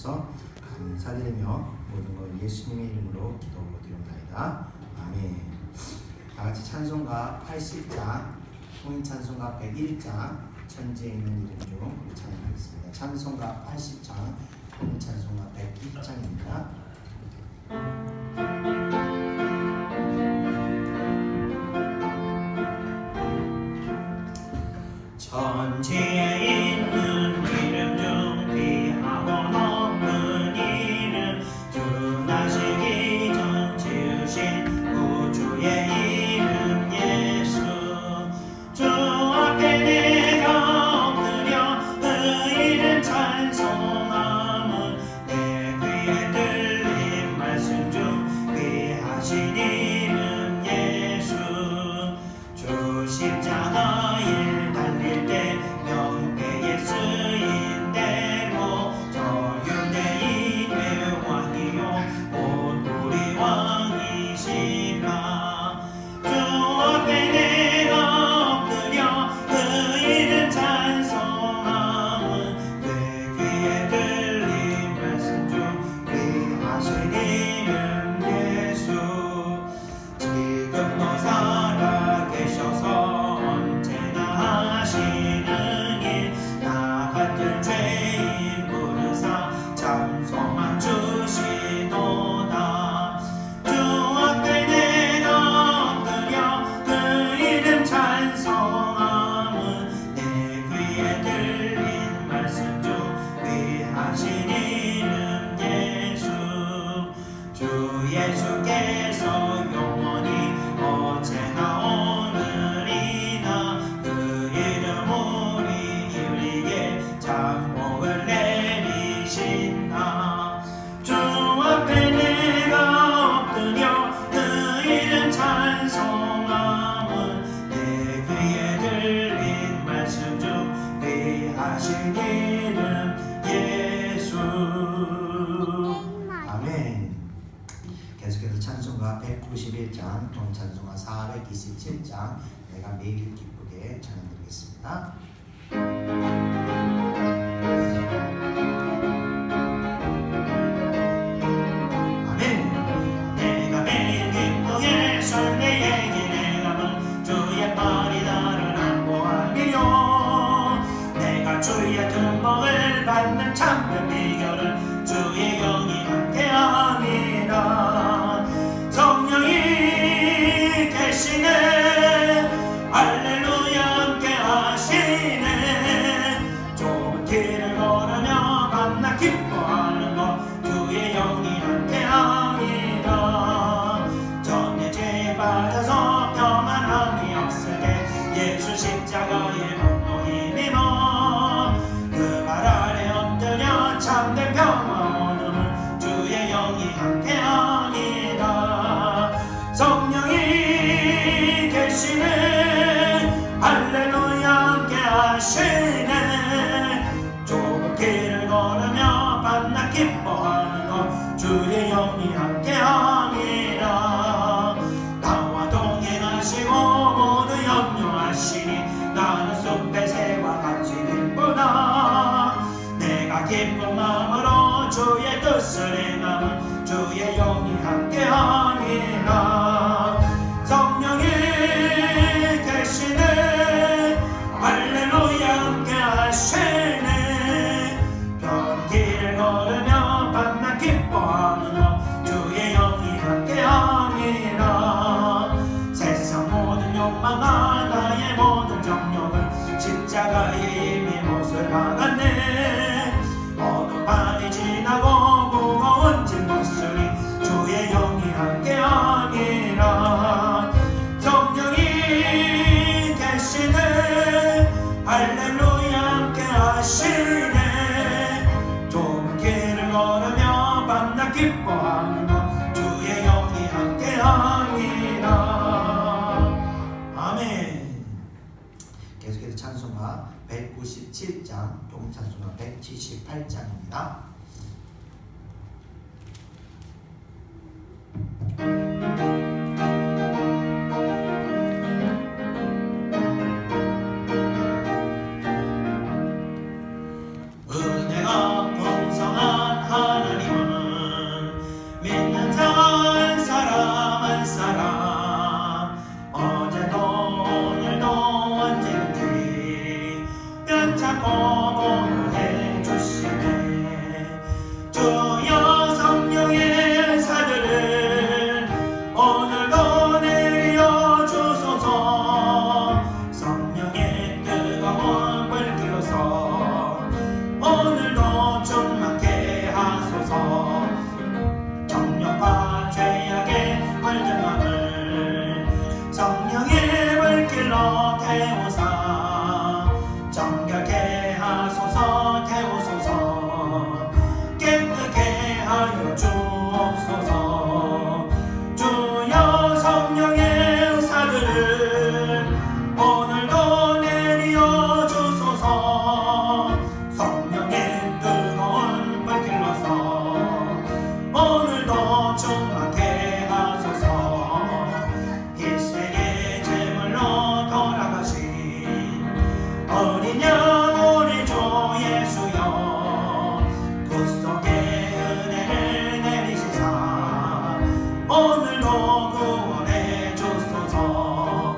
주셔서 감사드리며 모든 것 예수님의 이름으로 기도드립니다. 아멘. 다 같이 찬송가 80장, 통인 찬송가 101장, 천지에 있는 이름 중 우리 찬양하겠습니다. 찬송가 80장, 통인 찬송가 101장입니다. 천지에 있는 이름 중 귀하고 높은 이름, 주나시기 전 지으신 구주의 이름 예수. 주 앞에 내가 엎드려 그 이름 찬송함은 내 귀에 들린 말씀 중 귀하신 이름 예수. 주 십자가에 달릴 때 명패에 쓰인 대로 저 유대인의 왕이요 곧 우리 왕이시라. 주 앞에 내가 엎드려 그 이름 찬송함은 내 귀에 들린 말씀 중 귀하신 이름 예수. 지금도 살아계셔서 언제나 하시는 일, 나 같은 죄인 부르사 참 소망 주시도다. 주 앞에 내가 엎드려 그 이름 찬송함은 내 귀에 들린 말씀 중 귀하신 이름 예수. 주 예수께서 영원히 어제나 오늘이나 그 이름 우리에게 장복을 내리신다. 주 앞에 내가 엎드려 그 이름 찬송함은 내 귀에 들린 말씀 중 귀하신 이름 예수. 아멘. 계속해서 찬송가 191장, 통 찬송가 427장, 내가 매일 기쁘게 찬양드리겠습니다. 아멘. 내가 매일 기쁘게 설레게 기대감은 주의 빠리다를 안보하리요. 내가 주의 흠복을 받는 참된 비결을 주의 영이 함께함이라. 성령이 계시네, 할렐루야 함께하시네. 좁은 길을 걸으며 만나 기뻐하는 것 주의 영이 함께함이라. 전에 죄에 빠져서 평안함이 없을 때 예수 십자가의 분노 힘입어 그 발 아래 엎드려 참된 평화 얻음을 주의 영이 함께함이라. 성령이 계시네, 할렐루야 함께하시네. 좁은 길을 걸으며 만나 기뻐하는 것 주의 영이 함께함이라. 나와 동행하시고 모두 염려하시니 나는 숲의 새와 같이 기쁘다. 내가 기쁜 마음으로 주의 뜻을 행함은 주의 영이 함께함이라. 성령이 계시네, 할렐루야 함께하시네. 별 길을 걸으며 만나 기뻐하는 것 주의 영이 함께함이라. 세상 모든 욕망과 나의 모든 정욕은 십자가에 이미 못을 박았네. 어두운 밤이 지나고 무거운 짐 벗으리 주의 영이 함께함이라. 성령이 계시네, 할렐루야 함께하시네. 좁은 길을 걸으며 만나 기뻐하는 것 주의 영이 함께함이라. 아멘. 계속해서 찬송가 197장, 통 찬송가 178장입니다. 은혜가 풍성한 주여 성령의 은사들을 오늘도 내려 주소서. 성령의 뜨거운 불길로서 오늘도 충만케 하소서. 정욕과 죄악에 물든 맘을 성령의 불길로 태우사 정결케 하소서. 태우소서. 깨끗게 하여 주옵소서. 주여 성령의 은사들을 오늘도 내려 주소서. 성령의 뜨거운 불길로서 오늘도 충만케 하소서. 일생의 제물로 돌아가신 어린 양 우리 주 예수여 구속의 은혜를 내리시사 오늘도 구원해 주소서.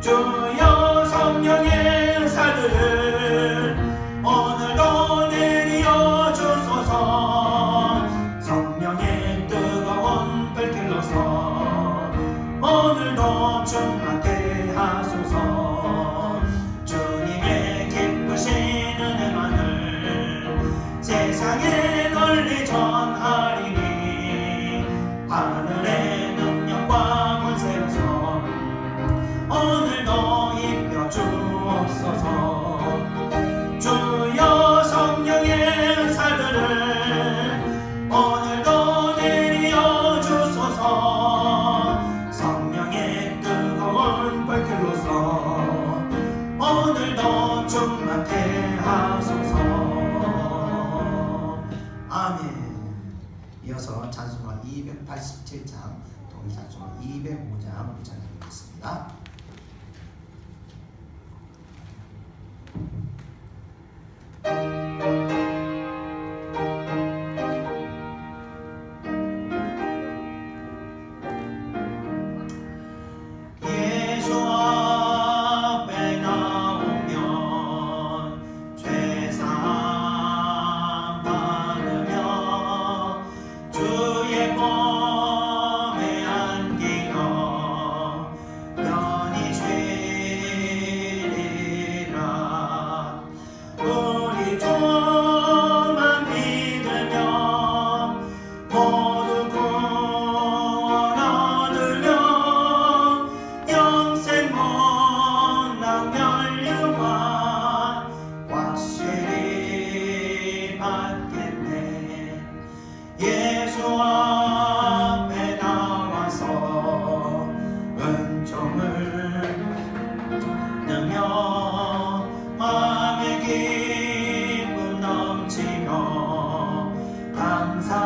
주여 성령의 은사들을 오늘도 내려 주소서. 성령의 뜨거운 불길로서 오늘도 충만케 하소서. 주님의 기쁘신 은혜만을 세상에 널리 전하리니 하늘의 능력과 권세로서 오늘도 입혀 주옵소서. 주여 성령의 은사들을 오늘도 내려 주소서. 성령의 뜨거운 불길로서 오늘도 충만케 하소서. 아멘. 이어서 찬송가 287장 동일 찬송가 205장 찬양드리겠습니다. 예수 앞에 나오면 죄사함 받으며 주의 몸에 안기어 편히 쉬리라. 우리 조만 믿으며 모두 구원 얻으려 영생 못난 멸류관 확실히 받겠네. 예수 앞에 나와서 은총을 느며 마음의 기쁨 넘치며 감사하리라.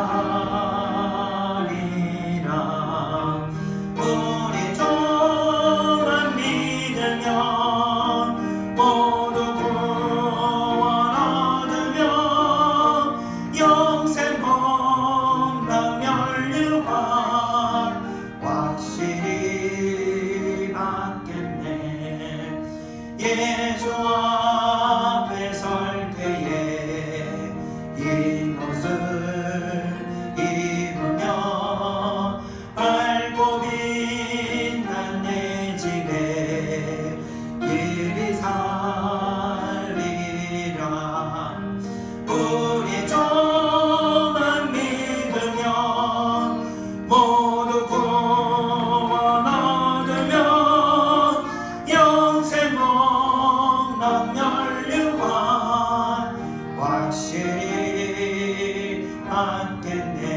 우리 조만 믿으며 모두 구원 얻으며 영생 복락 멸류관 확실히 받겠네. 예수 앞에 설 때에 이 옷을 입으며 밝고 빛난 내 집에 길이 살리라. 우리 조만 믿으며 모두 구원 얻으며 영생 복락 멸류관 확실히 받겠네.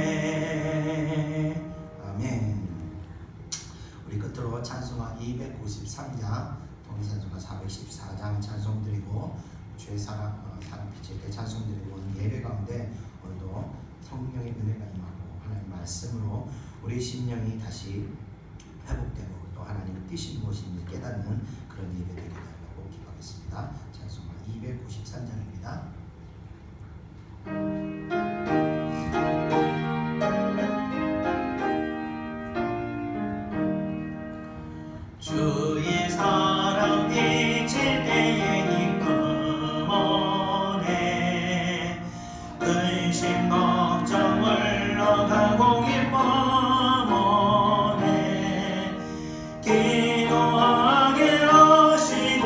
아멘. 우리 끝으로 찬송가 293장 동일찬송가 414장 찬송드리고 주의 사랑 빛일 때 찬송드리고 오늘 예배 가운데 오늘도 성령의 은혜가 임하고 하나님 말씀으로 우리 심령이 다시 회복되고 또 하나님의 뜻이 무엇인지 깨닫는 그런 예배 되게 달라고 기도하겠습니다. 찬송가 293장입니다. 주의 사랑 비칠 때에 기쁨 오네. 근심 걱정 걱정 물러가고 기뻐하네. 기도하게 하시고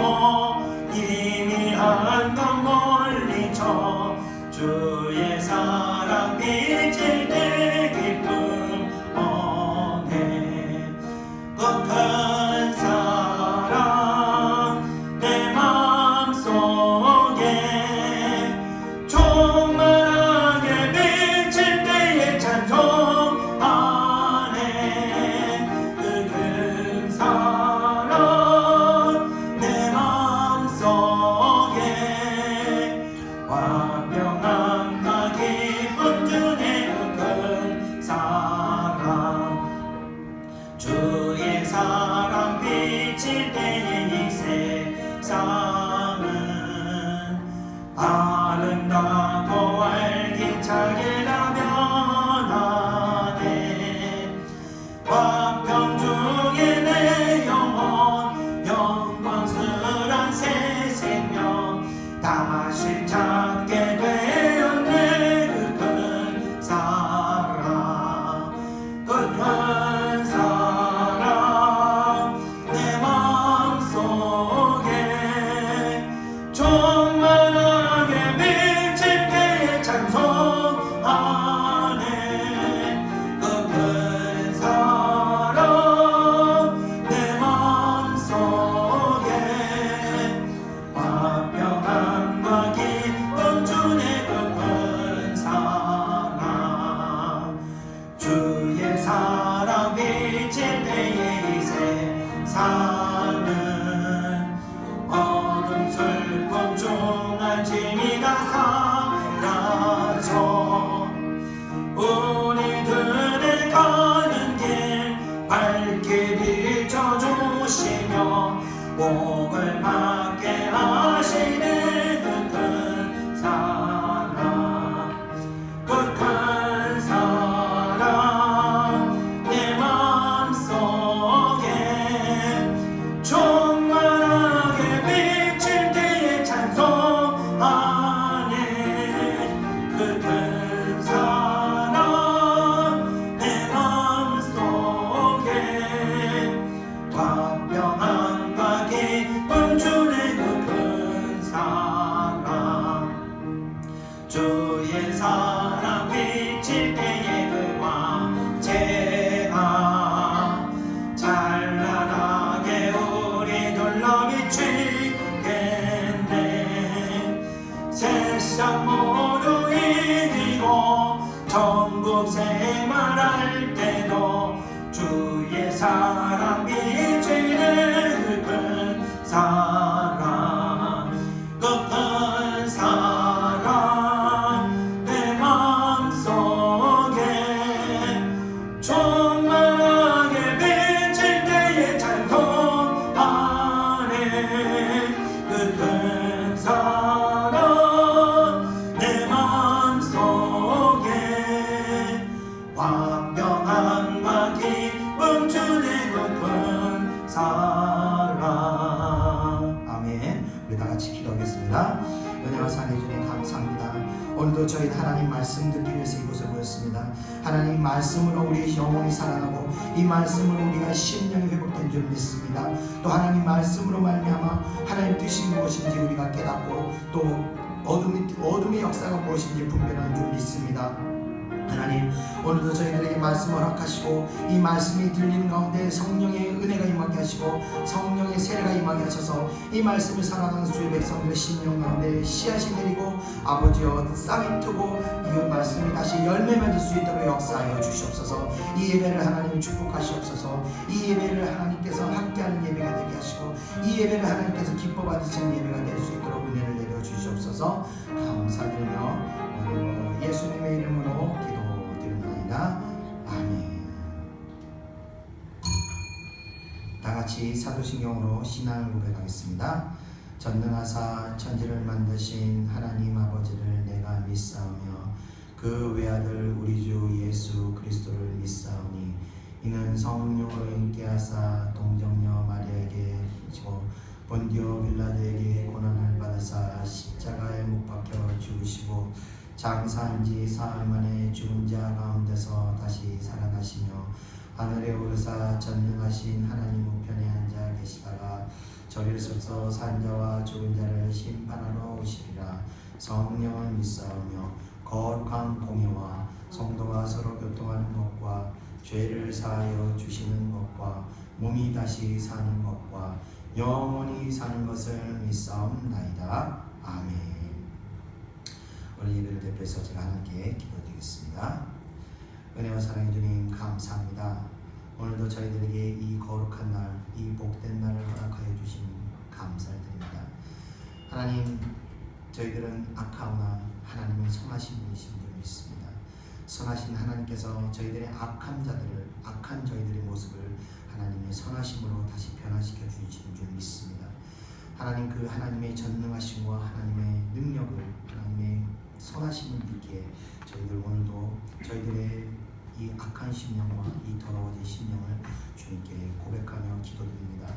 희미한 것 멀리 쳐 주의 사랑 비칠 때 기쁨 얻네. 그 큰 사랑 내 마음속에 충만하게 비칠 때에 찬송하네. 그 큰 사랑 내 마음속에 화평함과 기쁨 주네. 그 큰 사랑 주의 사랑 비칠 때에 이 세상은 아름답고 활기차게 변하네. 화평 중에 내 영혼 영광스런 새 생명 다시 찾게 되었네. 그 큰 사랑 그 큰 사랑 내 마음속에 충만하게 비칠 때에 찬송하네. 그 큰 사랑 내 마음속에 화평함과 기쁨 주네. 그 큰 사랑 주의 사랑 비칠 때에 이 세상은 어둠 슬픔 중한 짐이 다 사라져 우리들의 가는 길 밝게 비춰주시며 복을 받게 하시네. 그 큰 사랑 그 큰 사랑 내 마음속에 충만하게 비칠 때에 찬송하네. 그 큰 사랑 내 마음속에 화평함과 기쁨 주네. 그 큰 사랑 주의 사랑 비칠 때에 그 황제가 찬란하게 우리 둘러 비치겠네. 세상 모두 이기고 천국 생활할 때도 주의 사랑 비치는 그 큰 사랑 그 큰 사랑 내 마음속에 충만하게 비칠 때에 찬송하네. 그 큰 사랑 내 마음속에 화평함과 기쁨 주네. 그 큰 사랑. 아멘. 우리 다 같이 기도하겠습니다. 은혜와 사랑해 주님 감사합니다. 오늘도 저희 하나님 말씀 듣기 위해서 이곳에 모였습니다. 하나님 말씀으로 우리의 영혼이 살아나고 이 말씀으로 우리가 심령이 회복된 줄 믿습니다. 또 하나님 말씀으로 말미암아 하나님 뜻이 무엇인지 우리가 깨닫고 또 어둠의 역사가 무엇인지 분별하는 줄 믿습니다. 하나님 오늘도 저희들에게 말씀을 허락하시고 이 말씀이 들리는 가운데 성령의 은혜가 임하게 하시고 성령의 세례가 임하게 하셔서 이 말씀을 살아가는 수의 백성들의 심령 가운데 씨앗이 내리고 아버지여 싹이 트고 이 말씀이 다시 열매 맺을 수 있도록 역사하여 주시옵소서. 이 예배를 하나님이 축복하시옵소서. 이 예배를 하나님께서 함께하는 예배가 되게 하시고 이 예배를 하나님께서 기뻐 받으시는 예배가 될 수 있도록 은혜를 내려 주시옵소서. 감사드리며 예수님의 이름으로 기도드립니다. 아멘. 다같이 사도신경으로 신앙을 고백하겠습니다. 전능하사 천지를 만드신 하나님 아버지를 내가 믿사오며 그 외아들 우리 주 예수 그리스도를 믿사오니 이는 성령으로 인께하사 동정녀 마리아에게 주시고 본디오 빌라도에게 고난을 받으사 십자가에 못 박혀 죽으시고 장사한 지 사흘 만에 죽은 자 가운데서 다시 살아나시며 하늘에 오르사 전능하신 하나님 우편에 앉아 계시다가 저리를 서서 산 자와 죽은 자를 심판하러 오시리라. 성령을 믿사오며 거룩한 공예와 성도가 서로 교통하는 것과 죄를 사하여 주시는 것과 몸이 다시 사는 것과 영원히 사는 것을 믿사옵나이다. 아멘. 오늘 예배를 대표해서 제가 하나님께 기도드리겠습니다. 은혜와 사랑의 주님 감사합니다. 오늘도 저희들에게 이 거룩한 날, 이 복된 날을 허락하여 주신 감사를 드립니다. 하나님, 저희들은 악하오나 하나님은 선하신 분이신 줄 믿습니다. 선하신 하나님께서 저희들의 악한 자들을, 악한 저희들의 모습을 하나님의 선하심으로 다시 변화시켜 주시는 줄 믿습니다. 하나님, 그 하나님의 전능하심과 하나님의 능력을, 하나님의 선하심을 믿기에 저희들 오늘도 저희들의 이 악한 심령과 이 더러워진 심령을 주님께 고백하며 기도드립니다.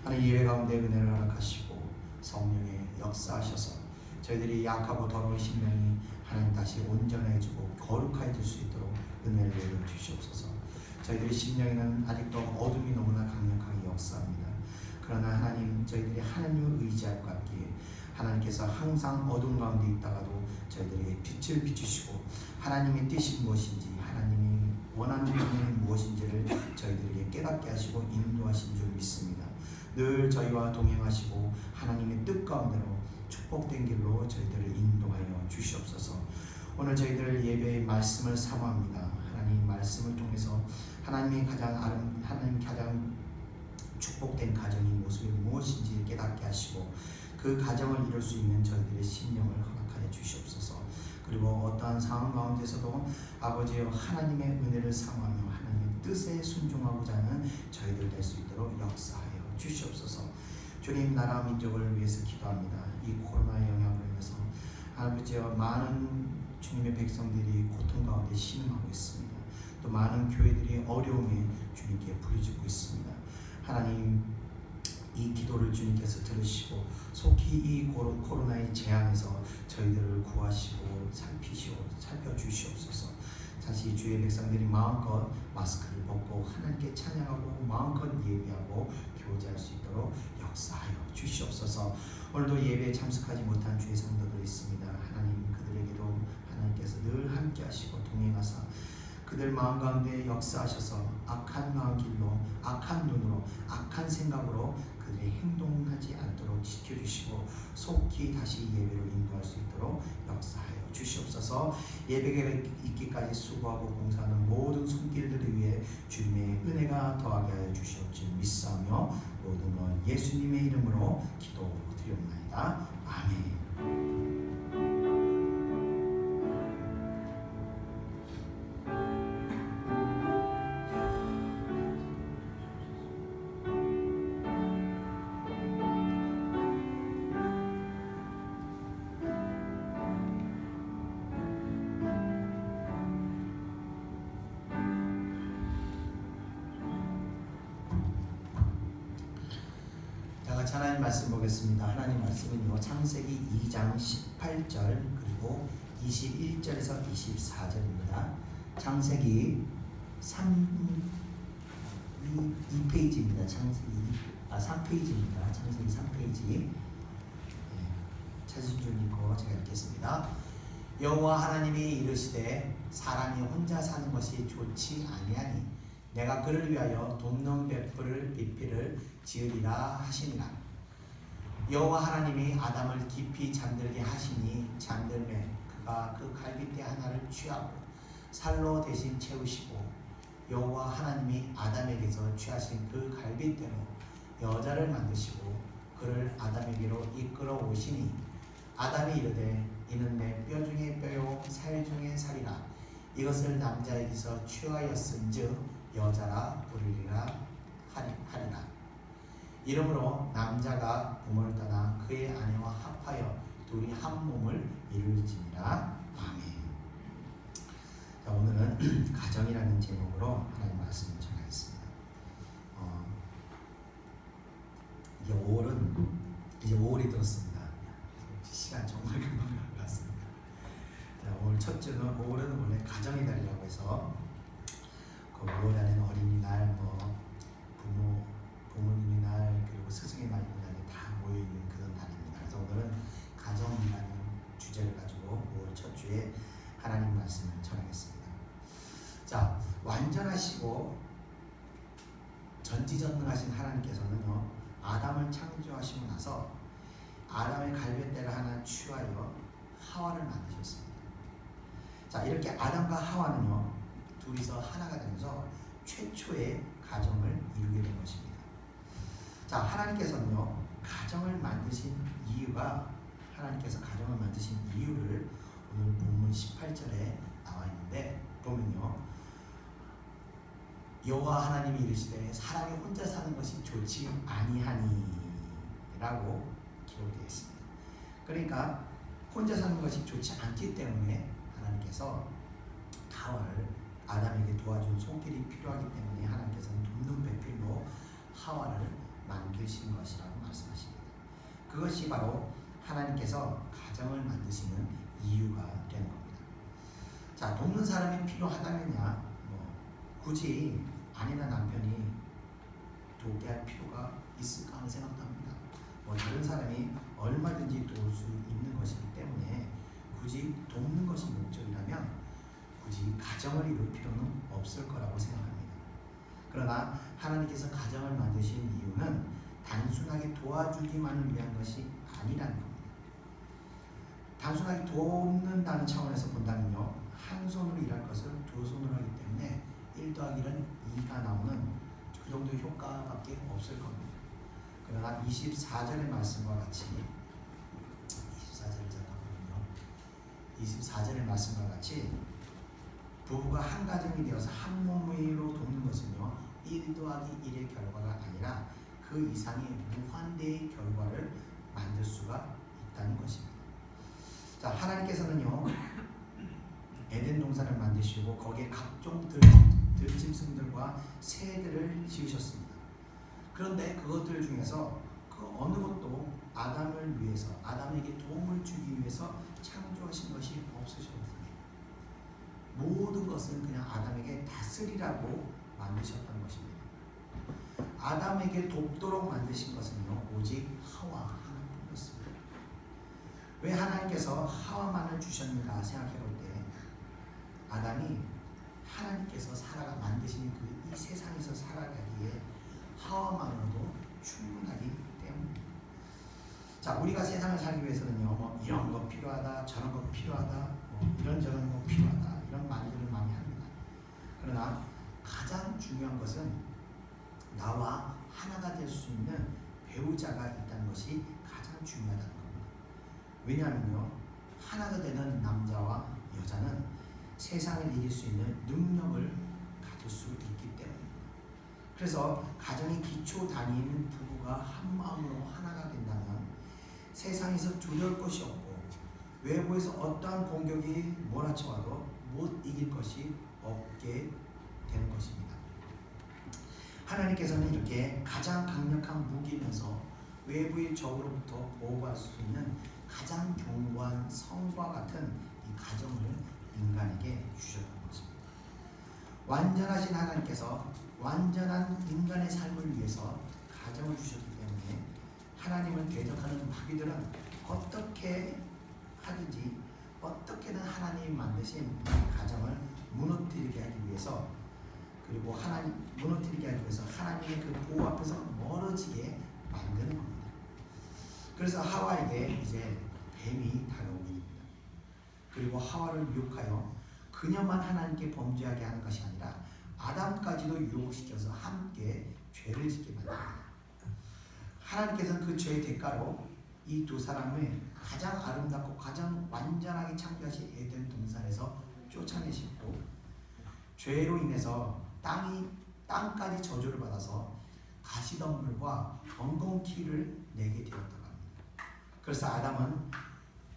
하나님, 예배 가운데 은혜를 허락하시고 성령의 역사하셔서 저희들이 약하고 더러운 심령이 하나님 다시 온전해지고 거룩해질 수 있도록 은혜를 내려 주시옵소서. 저희들의 심령에는 아직도 어둠이 너무나 강력하게 역사합니다. 그러나 하나님, 저희들이 하나님을 의지할 것 같기에 하나님께서 항상 어둠 가운데 있다가도 저희들에게 빛을 비추시고 하나님의 뜻이 무엇인지, 하나님이 원하는 부분이 무엇인지를 저희들에게 깨닫게 하시고 인도하신 줄 믿습니다. 늘 저희와 동행하시고 하나님의 뜻 가운데로 축복된 길로 저희들을 인도하여 주시옵소서. 오늘 저희들 예배의 말씀을 사모합니다. 하나님 말씀을 통해서 하나님 가장 축복된 가정이 모습이 무엇인지 깨닫게 하시고 그 가정을 이룰 수 있는 저희들의 심령을 허락하여 주시옵소서. 그리고 어떠한 상황 가운데서도 아버지여 하나님의 은혜를 사모하며 하나님의 뜻에 순종하고자 하는 저희들 될 수 있도록 역사하여 주시옵소서. 주님, 나라 민족을 위해서 기도합니다. 이 코로나의 영향으로 인해서 아버지여 많은 주님의 백성들이 고통 가운데 신음하고 있습니다. 또 많은 교회들이 어려움에 주님께 부르짖고 있습니다. 하나님, 이 기도를 주님께서 들으시고 속히 이 코로나의 재앙에서 저희들을 구하시고 살펴주시옵소서. 다시 주의 백성들이 마음껏 마스크를 벗고 하나님께 찬양하고 마음껏 예배하고 교제할 수 있도록 역사하여 주시옵소서. 오늘도 예배에 참석하지 못한 주의 성도들이 있습니다. 하나님, 그들에게도 하나님께서 늘 함께 하시고 동행하사 그들 마음 가운데 역사하셔서 악한 마음 길로, 악한 눈으로, 악한 생각으로 그들이 행동하지 않도록 지켜주시고 속히 다시 예배로 인도할 수 있도록 역사하여 주시옵소서. 예배가 있기까지 수고하고 봉사하는 모든 손길들을 위해 주님의 은혜가 더하게 하여 주시옵지 믿사오며 모든 것 예수님의 이름으로 기도드리옵나이다. 아멘. 하나님 말씀 보겠습니다. 하나님 말씀은요, 창세기 2장 18절 그리고 21절에서 24절입니다. 창세기 2페이지입니다. 창세기 3페이지입니다. 창세기 3페이지. 찾으신 줄 믿고 제가 읽겠습니다. 여호와 하나님이 이르시되 사람이 혼자 사는 것이 좋지 아니하니 내가 그를 위하여 돕는 비피를 지으리라 하시니라. 여호와 하나님이 아담을 깊이 잠들게 하시니 잠들매 그가 그 갈빗대 하나를 취하고 살로 대신 채우시고 여호와 하나님이 아담에게서 취하신 그 갈빗대로 여자를 만드시고 그를 아담에게로 이끌어 오시니 아담이 이르되 이는 내 뼈 중에 뼈요 살 중에 살이라. 이것을 남자에게서 취하였은즉 여자라 부르리라 하리라. 이러므로 남자가 부모를 떠나 그의 아내와 합하여 둘이 한 몸을 이룰지니라. 아멘. 자, 오늘은 가정이라는 제목으로 하나님 말씀을 전하겠습니다. 이제 5월이 들었습니다. 시간 정말 금방 갈 것 같습니다. 자, 5월 주는 5월은 원래 가정의 달이라고 해서 그 5월 안에는 어린이날, 부모님의 날, 그리고 스승의 날 이런 날이 다 모여 있는 그런 달입니다. 그래서 오늘은 가정이라는 주제를 가지고 5월 첫 주에 하나님 말씀을 전하겠습니다. 자, 완전하시고 전지전능하신 하나님께서는요, 아담을 창조하시고 나서 아담의 갈빗대를 하나 취하여 하와를 만드셨습니다. 자, 이렇게 아담과 하와는요, 둘이서 하나가 되면서 최초의 가정을 이루게 된 것입니다. 자, 하나님께서는요, 하나님께서 가정을 만드신 이유를 오늘 본문 18절에 나와 있는데 보면요, 여호와 하나님이 이르시되 사람이 혼자 사는 것이 좋지 아니하니 라고 기록되어 있습니다. 그러니까 혼자 사는 것이 좋지 않기 때문에 하나님께서 하와를 아담에게 도와준 손길이 필요하기 때문에 하나님께서는 돕는 배필로 하와를 만드신 것이라고 말씀하십니다. 그것이 바로 하나님께서 가정을 만드시는 이유가 되는 겁니다. 자, 돕는 사람이 필요하다면야 굳이 아내나 남편이 돕게 할 필요가 있을까 하는 생각도 합니다. 다른 사람이 얼마든지 도울 수 있는 것이기 때문에 굳이 돕는 것이 목적이라면 굳이 가정을 이룰 필요는 없을 거라고 생각합니다. 그러나 하나님께서 가정을 만드신 이유는 단순하게 도와주기만을 위한 것이 아니라는 겁니다. 단순하게 돕는다는 차원에서 본다면요, 한 손으로 일할 것을 두 손으로 하기 때문에 1 더하기 1은 2가 나오는 그 정도의 효과밖에 없을 겁니다. 그러나 24절의 말씀과 같이 24절을 잠깐만요. 24절의 말씀과 같이 부부가 한 가정이 되어서 한 몸으로 돕는 것은요, 1 더하기 1의 결과가 아니라 그 이상의 무한대의 결과를 만들 수가 있다는 것입니다. 자, 하나님께서는요, 에덴 동산을 만드시고 거기에 각종 들짐승들과 새들을 지으셨습니다. 그런데 그것들 중에서 그 어느 것도 아담을 위해서, 아담에게 도움을 주기 위해서 창조하신 것이 없으셨습니다. 모든 것은 그냥 아담에게 다스리라고 만드셨던 것입니다. 아담에게 돕도록 만드신 것은요, 오직 하와 하나뿐이었습니다. 왜 하나님께서 하와만을 주셨는가 생각해 볼 때, 아담이 하나님께서 만드신 이 세상에서 살아가기에 하와만으로도 충분하기 때문입니다. 자, 우리가 세상을 살기 위해서는요, 이런 거 필요하다, 저런 거 필요하다, 이런저런 거 필요하다, 이런 말들을 많이 합니다. 그러나 가장 중요한 것은 나와 하나가 될 수 있는 배우자가 있다는 것이 가장 중요하다는 겁니다. 왜냐하면요, 하나가 되는 남자와 여자는 세상을 이길 수 있는 능력을 가질 수 있기 때문입니다. 그래서 가정의 기초 단위인 부부가 한 마음으로 하나가 된다면 세상에서 두려울 것이 없고 외부에서 어떠한 공격이 몰아쳐와도 못 이길 것이 없게 되는 것입니다. 하나님께서는 이렇게 가장 강력한 무기면서 외부의 적으로부터 보호할 수 있는 가장 견고한 성과 같은 이 가정을 인간에게 주셨던 것입니다. 완전하신 하나님께서 완전한 인간의 삶을 위해서 가정을 주셨기 때문에 하나님을 대적하는 마귀들은 어떻게 하든지 어떻게든 하나님이 만드신 이 가정을 무너뜨리게 하기 위해서, 그리고 무너뜨리게 하기 위해서 하나님의 그 보호 앞에서 멀어지게 만드는 겁니다. 그래서 하와에게 이제 뱀이 다가오게 됩니다. 그리고 하와를 유혹하여 그녀만 하나님께 범죄하게 하는 것이 아니라 아담까지도 유혹시켜서 함께 죄를 짓게 만듭니다. 하나님께서는 그 죄의 대가로 이 두 사람을 가장 아름답고 가장 완전하게 창조하신 에덴 동산에서 쫓아내시고 죄로 인해서 땅까지 저주를 받아서 가시덤불과 엉겅퀴를 내게 되었다고 합니다. 그래서 아담은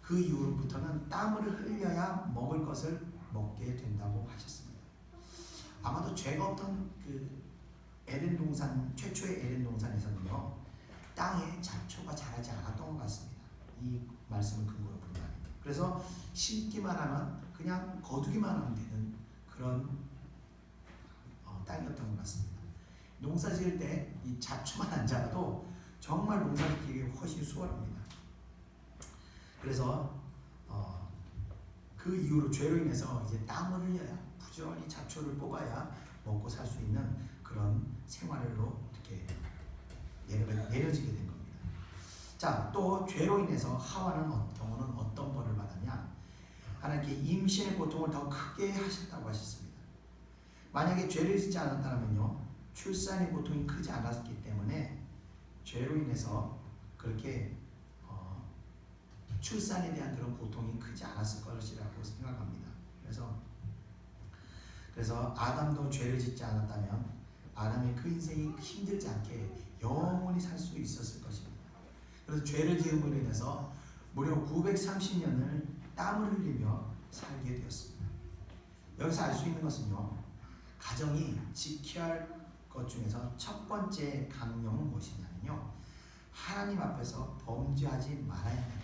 그 이후부터는 땀을 흘려야 먹을 것을 먹게 된다고 하셨습니다. 아마도 죄가 없던 그 에덴 동산, 최초의 에덴 동산에서는요, 땅에 잡초가 자라지 않았던 것 같습니다. 이 말씀을 근거로 본다면. 그래서 심기만 하면 그냥 거두기만 하면 되는 그런 땅이었던 것 같습니다. 농사 지을 때 이 잡초만 안 잡아도 정말 농사 짓기 훨씬 수월합니다. 그래서 그 이후로 죄로 인해서 이제 땀을 흘려야 부지런히 잡초를 뽑아야 먹고 살 수 있는 그런 생활로 이렇게 내려지게 된 겁니다. 자, 또 죄로 인해서 하와는 어떤 벌을 받았냐? 하나님께 임신의 고통을 더 크게 하셨다고 하셨습니다. 만약에 죄를 짓지 않았다면요, 출산의 고통이 크지 않았기 때문에 죄로 인해서 그렇게 출산에 대한 그런 고통이 크지 않았을 것이라고 생각합니다. 그래서 아담도 죄를 짓지 않았다면 아담의 그 인생이 힘들지 않게 영원히 살 수 있었을 것입니다. 그래서 죄를 지음으로 인해서 무려 930년을 땀을 흘리며 살게 되었습니다. 여기서 알 수 있는 것은요, 가정이 지켜야 할 것 중에서 첫 번째 강령은 무엇이냐면요, 하나님 앞에서 범죄하지 말아야 합니다.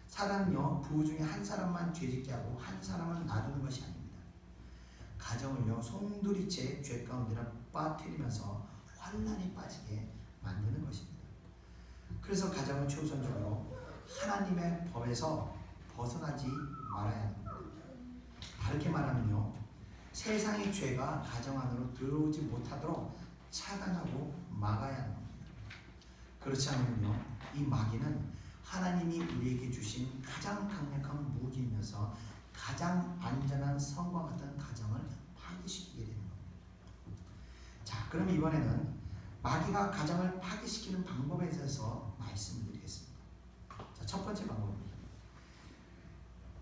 사단은요, 부부 중에 한 사람만 죄짓게 하고 한 사람은 놔두는 것이 아닙니다. 가정을요, 송두리째 죄 가운데로 빠뜨리면서 환난에 빠지게 만드는 것입니다. 그래서 가정은 최우선적으로 하나님의 법에서 벗어나지 말아야 합니다. 다르게 말하면요, 세상의 죄가 가정 안으로 들어오지 못하도록 차단하고 막아야 합니다. 그렇지 않으면요, 이 마귀는 하나님이 우리에게 주신 가장 강력한 무기이면서 가장 안전한 성과 같은 가정을 파괴시키게 되는 겁니다. 자, 그럼 이번에는 마귀가 가정을 파괴시키는 방법에 대해서 말씀을 드리겠습니다. 자, 첫 번째 방법입니다.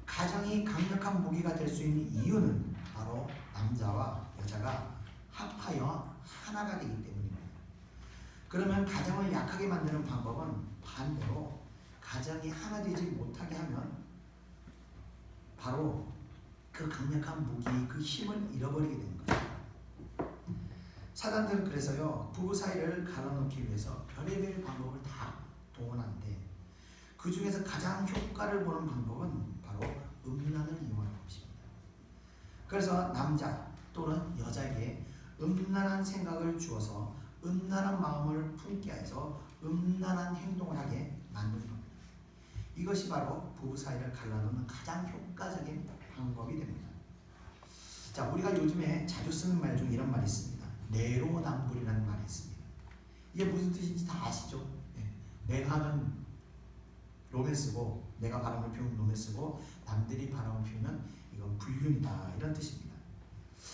가정이 강력한 무기가 될 수 있는 이유는 바로 남자와 여자가 합하여 하나가 되기 때문입니다. 그러면 가정을 약하게 만드는 방법은 반대로 가정이 하나 되지 못하게 하면 바로 그 강력한 무기, 그 힘을 잃어버리게 되는 것입니다. 사단들은 그래서요, 부부 사이를 갈라놓기 위해서 별의별 방법을 다 동원하는데 그 중에서 가장 효과를 보는 방법은 바로 음란을 이용하는 것입니다. 그래서 남자 또는 여자에게 음란한 생각을 주어서 음란한 마음을 품게 해서 음란한 행동을 하게 만드는 겁니다. 이것이 바로 부부 사이를 갈라놓는 가장 효과적인 방법이 됩니다. 자, 우리가 요즘에 자주 쓰는 말 중 이런 말이 있습니다. 내로남불이라는 말이 있습니다. 이게 무슨 뜻인지 다 아시죠? 네. 내가 하면 로맨스고, 내가 바람을 피우면 로맨스고, 남들이 바람을 피우면 이건 불륜이다, 이런 뜻입니다.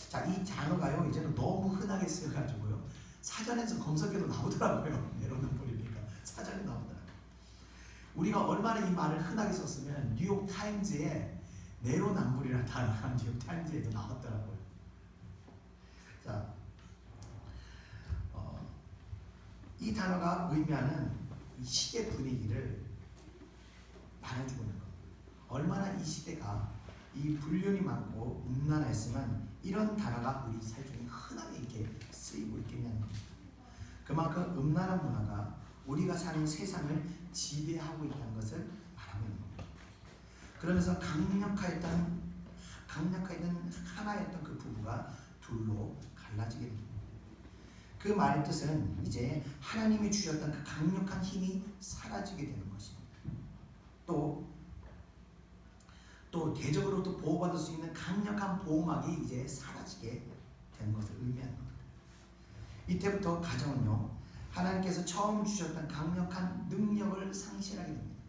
자, 이 단어가요, 이제는 너무 흔하게 쓰여가지고요, 사전에서 검색해도 나오더라고요. 내로남불이니까 사전에 나오더라고요. 우리가 얼마나 이 말을 흔하게 썼으면 뉴욕 타임즈에 내로남불이라는 단어가 뉴욕 타임즈에도 나왔더라고요. 자, 이 단어가 의미하는 이 시대 분위기를 말해주고 있는 겁니다. 얼마나 이 시대가 이 불륜이 많고 음란했으면 이런 단어가 우리 사회 중에 흔하게 이렇게 쓰이고 있겠냐는 겁니다. 그만큼 음란한 문화가 우리가 사는 세상을 지배하고 있다는 것을 말하고 있는 겁니다. 그러면서 강력하였던 하나였던 그 부부가 둘로 갈라지게 됩니다. 그 말의 뜻은 이제 하나님이 주셨던 그 강력한 힘이 사라지게 되는 것입니다. 또 대적으로 또 보호받을 수 있는 강력한 보호막이 이제 사라지게 되는 것을 의미하는 겁니다. 이때부터 가정은요, 하나님께서 처음 주셨던 강력한 능력을 상실하게 됩니다.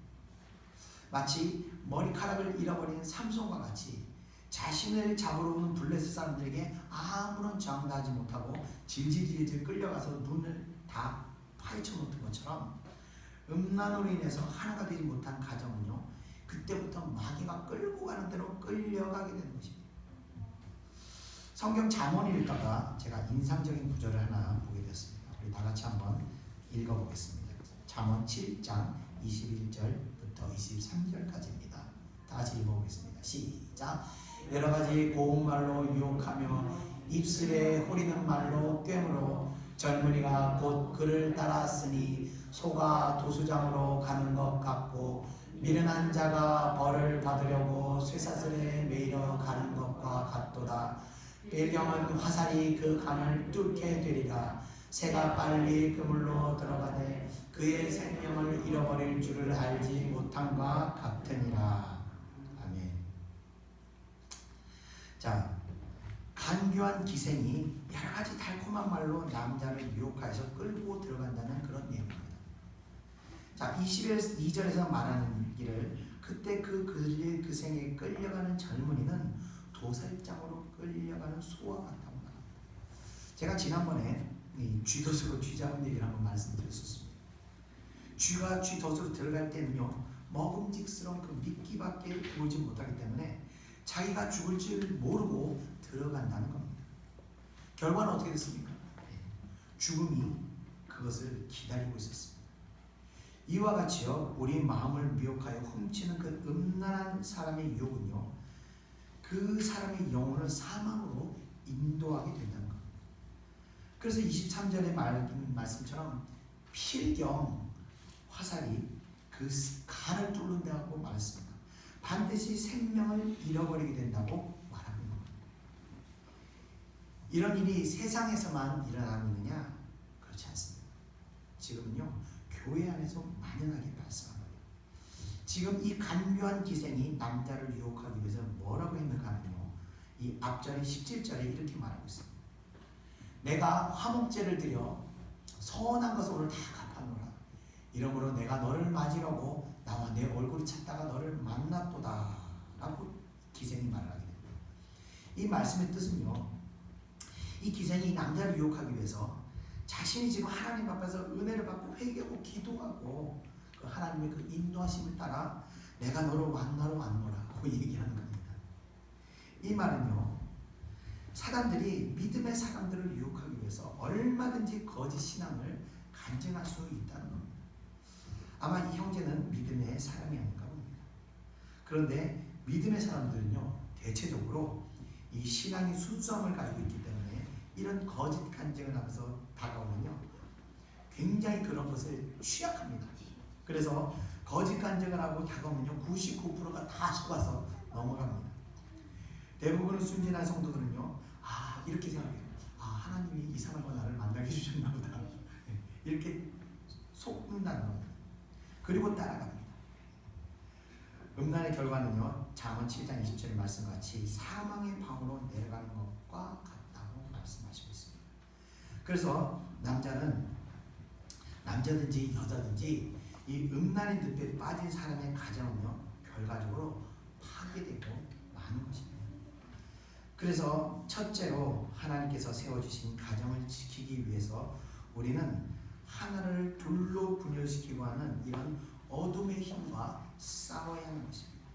마치 머리카락을 잃어버린 삼손과 같이 자신을 잡으러 오는 블레셋 사람들에게 아무런 저항도 하지 못하고 질질질질 끌려가서 눈을 다 파헤쳐 놓던 것처럼 음란으로 인해서 하나가 되지 못한 가정은요, 그때부터 마귀가 끌고 가는 대로 끌려가게 되는 것입니다. 성경 잠언을 읽다가 제가 인상적인 구절을 하나 보게 되었습니다. 우리 다 같이 한번 읽어보겠습니다. 잠언 7장 21절부터 23절까지입니다. 다 같이 읽어보겠습니다. 시작. 여러 가지 고운 말로 유혹하며 입술에 호리는 말로 꿰물어 젊은이가 곧 그를 따랐으니 소가 도수장으로 가는 것 같고 미련한 자가 벌을 받으려고 쇠사슬에 매이러 가는 것과 같도다. 벨경은 화살이 그 간을 뚫게 되리라. 새가 빨리 그물로 들어가되 그의 생명을 잃어버릴 줄을 알지 못함과 같으니라. 아멘. 자, 간교한 기생이 여러 가지 달콤한 말로 남자를 유혹하여서 끌고 들어간다는 그런 내용입니다. 자, 22절에서 말하는 일을 그때 그 그생에 끌려가는 젊은이는 도살장으로 끌려가는 소와 같다고 말합니다. 제가 지난번에 이 쥐덫으로 쥐 잡은 얘기를 한번 말씀드렸었습니다. 쥐가 쥐덫으로 들어갈 때는요, 먹음직스러운 그 미끼밖에 보이지 못하기 때문에 자기가 죽을 줄 모르고 들어간다는 겁니다. 결과는 어떻게 됐습니까? 죽음이 그것을 기다리고 있었습니다. 이와 같이요, 우리 마음을 미혹하여 훔치는 그 음란한 사람의 유혹은요, 그 사람의 영혼을 사망으로 인도하게 된다는 겁니다. 그래서 23절의 말씀처럼 필경 화살이 그 간을 뚫는다고 말했습니다. 반드시 생명을 잃어버리게 된다고 말하는 겁니다. 이런 일이 세상에서만 일어나고 있느냐? 그렇지 않습니다. 지금은요, 교회 안에서 만연하게 발생합니다. 지금 이 간교한 기생이 남자를 유혹하기 위해서 뭐라고 했는가 하면요, 이 앞절의 17절에 이렇게 말하고 있습니다. 내가 화목제를 드려 선한 것을 오늘 다 갚아노라. 이러므로 내가 너를 맞으려고 나와 내 얼굴을 찾다가 너를 만났도다 라고 기생이 말을 하게 됩니다. 이 말씀의 뜻은요, 이 기생이 남자를 유혹하기 위해서 자신이 지금 하나님 앞에서 은혜를 받고 회개하고 기도하고 그 하나님의 그 인도하심을 따라 내가 너를 만나러 왔노라고 얘기하는 겁니다. 이 말은요, 사단들이 믿음의 사람들을 유혹하기 위해서 얼마든지 거짓 신앙을 간증할 수 있다는 겁니다. 아마 이 형제는 믿음의 사람이 아닌가 봅니다. 그런데 믿음의 사람들은요, 대체적으로 이 신앙의 순수함을 가지고 있기 때문에 이런 거짓 간증을 하면서 다가오면요, 굉장히 그런 것을 취약합니다. 그래서 거짓 간증을 하고 다가오면요, 99%가 다 속아서 넘어갑니다. 대부분의 순진한 성도들은요, 이렇게 생각해요. 하나님이 이 사람과 나를 만나게 해주셨나 보다. 이렇게 속는다는 겁니다. 그리고 따라갑니다. 음란의 결과는요, 잠언 7장 20절의 말씀같이 사망의 방으로 내려가는 것과 같다고 말씀하시고 있습니다. 그래서 남자든지 여자든지 이 음란의 늪에 빠진 사람의 가정은요, 결과적으로 파괴되고 마는 것입니다. 그래서 첫째로 하나님께서 세워주신 가정을 지키기 위해서 우리는 하나를 둘로 분열시키고 하는 이런 어둠의 힘과 싸워야 하는 것입니다.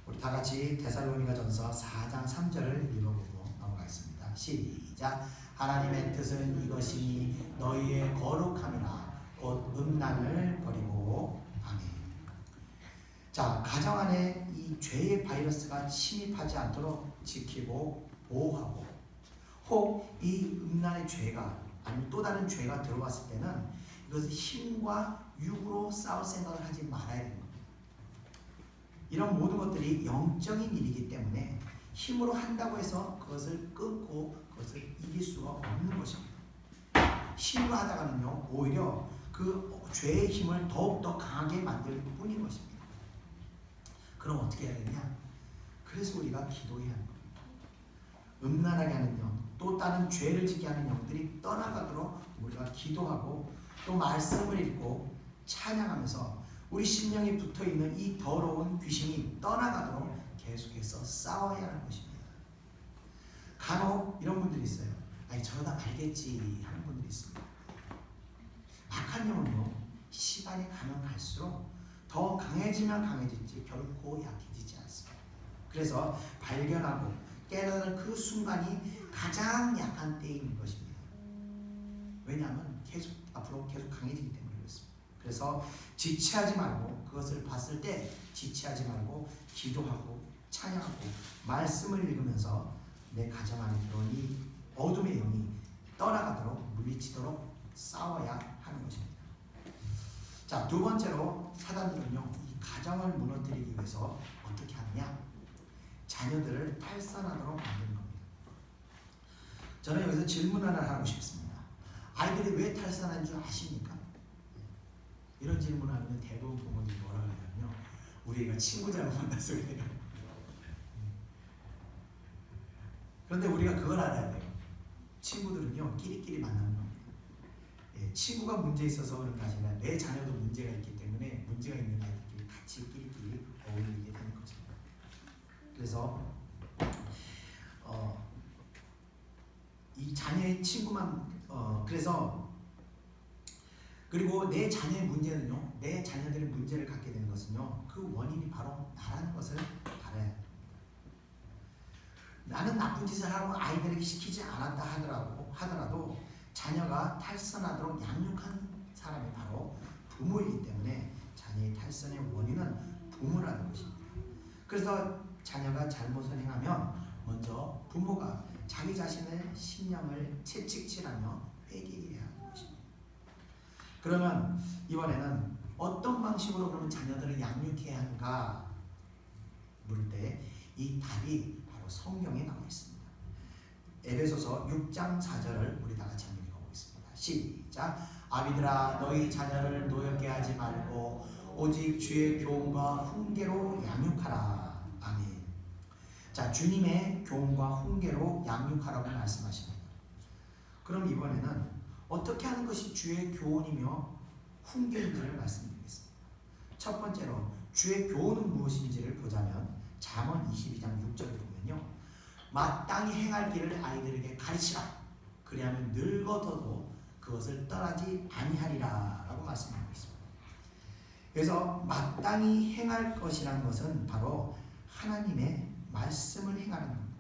우리 다 같이 데살로니가전서 4장 3절을 읽어보고 넘어가겠습니다. 시작. 하나님의 뜻은 이것이니 너희의 거룩함이나 곧 음란을 버리고. 아멘. 자, 가정 안에 이 죄의 바이러스가 침입하지 않도록 지키고 보호하고, 혹 이 음란의 죄가 아니면 또 다른 죄가 들어왔을 때는 이것을 힘과 육으로 싸울 생각을 하지 말아야 되는 겁니다. 이런 모든 것들이 영적인 일이기 때문에 힘으로 한다고 해서 그것을 끊고 그것을 이길 수가 없는 것입니다. 힘으로 하다가는요, 오히려 그 죄의 힘을 더욱더 강하게 만들 뿐인 것입니다. 그럼 어떻게 해야 되냐? 그래서 우리가 기도해야 하는 겁니다. 음란하게 하는 영, 또 다른 죄를 지게 하는 영들이 떠나가도록 우리가 기도하고 또 말씀을 읽고 찬양하면서 우리 심령에 붙어있는 이 더러운 귀신이 떠나가도록 계속해서 싸워야 하는 것입니다. 간혹 이런 분들이 있어요. 저러다 알겠지 하는 분들이 있습니다. 악한 영은요, 시간이 가면 갈수록 더 강해지면 강해지지 결코 약해지지 않습니다. 그래서 발견하고 깨달은 그 순간이 가장 약한 때인 것입니다. 왜냐하면 앞으로 계속 강해지기 때문에 그렇습니다. 그래서 지체하지 말고, 그것을 봤을 때 지체하지 말고 기도하고 찬양하고 말씀을 읽으면서 내 가정 안에 들어온 이 어둠의 영이 떠나가도록 물리치도록 싸워야 하는 것입니다. 자, 두 번째로 사단들은요, 이 가정을 무너뜨리기 위해서 어떻게 하느냐? 자녀들을 탈선하도록 만드는 겁니다. 저는 여기서 질문 하나 하고 싶습니다. 아이들이 왜 탈선한 줄 아십니까? 이런 질문을 하면 대부분 부모님이 뭐라 그러냐면요, 우리 애가 친구 잘못 만나서 그래요. 그런데 우리가 그걸 알아야 돼요. 친구들은요, 끼리끼리 만나는 겁니다. 예, 친구가 문제 있어서 그런 게 아니라 내 자녀도 문제가 있기 때문에 문제가 있는 아이들끼리 같이 끼리끼리 어울리게 되는 것입니다. 그래서 이 자녀의 친구만 그리고 내 자녀의 문제는요, 내 자녀들의 문제를 갖게 되는 것은요, 그 원인이 바로 나라는 것을 알아야 합니다. 나는 나쁜 짓을 하고 아이들에게 시키지 않았다 하더라도 자녀가 탈선하도록 양육한 사람이 바로 부모이기 때문에 자녀의 탈선의 원인은 부모라는 것입니다. 그래서 자녀가 잘못을 행하면 먼저 부모가 자기 자신의 심령을 채찍질하며 회개해야 하는 것입니다. 그러면 이번에는 어떤 방식으로 그러면 자녀들을 양육해야 하는가 물을 때 이 답이 바로 성경에 나와 있습니다. 에베소서 6장 4절을 우리 다 같이 한번 읽어보겠습니다. 시작. 아비들아 너희 자녀를 노엽게 하지 말고 오직 주의 교훈과 훈계로 양육하라. 아멘. 자, 주님의 교훈과 훈계로 양육하라고 말씀하십니다. 그럼 이번에는 어떻게 하는 것이 주의 교훈이며 훈계인지를 말씀드리겠습니다. 첫 번째로 주의 교훈은 무엇인지를 보자면 잠언 22장 6절을 보면요, 마땅히 행할 길을 아이들에게 가르치라. 그리하면 늙어서도 그것을 떠나지 아니하리라 라고 말씀하고 있습니다. 그래서 마땅히 행할 것이라는 것은 바로 하나님의 말씀을 행하는 겁니다.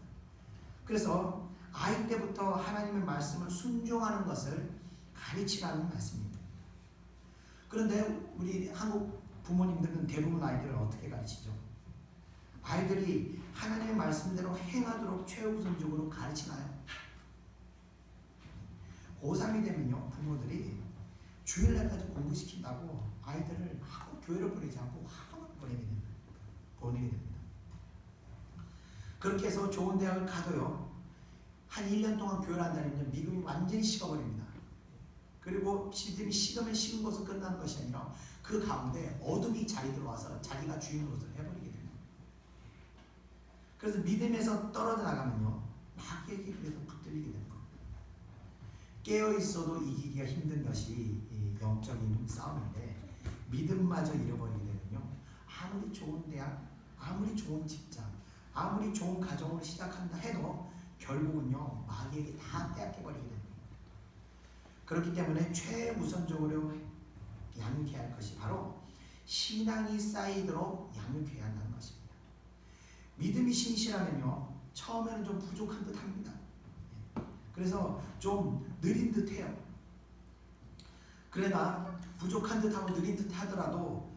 그래서 아이 때부터 하나님의 말씀을 순종하는 것을 가르치라는 말씀입니다. 그런데 우리 한국 부모님들은 대부분 아이들을 어떻게 가르치죠? 아이들이 하나님의 말씀대로 행하도록 최우선적으로 가르치나요? 고3이 되면요, 부모들이 주일날까지 공부시킨다고 아이들을 학교 교회를 보내지 않고 학원을 보내게 됩니다. 그렇게 해서 좋은 대학을 가도요, 한 1년 동안 교회를 한다면 믿음이 완전히 식어버립니다. 그리고 믿음이 식으면 식은 것으로 끝나는 것이 아니라 그 가운데 어둠이 자리 들어와서 자기가 주인 노릇을 해버리게 됩니다. 그래서 믿음에서 떨어져 나가면요, 마귀에게 그래서 붙들리게 되는 겁니다. 깨어있어도 이기기가 힘든 것이 영적인 싸움인데 믿음마저 잃어버리게 되면요, 아무리 좋은 대학, 아무리 좋은 직장, 아무리 좋은 가정으로 시작한다 해도 결국은요, 마귀에게 다 빼앗겨버리게 됩니다. 그렇기 때문에 최우선적으로 양육해야 할 것이 바로 신앙이 쌓이도록 양육해야 한다는 것입니다. 믿음이 신실하면요, 처음에는 좀 부족한 듯 합니다. 그래서 좀 느린 듯 해요. 그러나 부족한 듯 하고 느린 듯 하더라도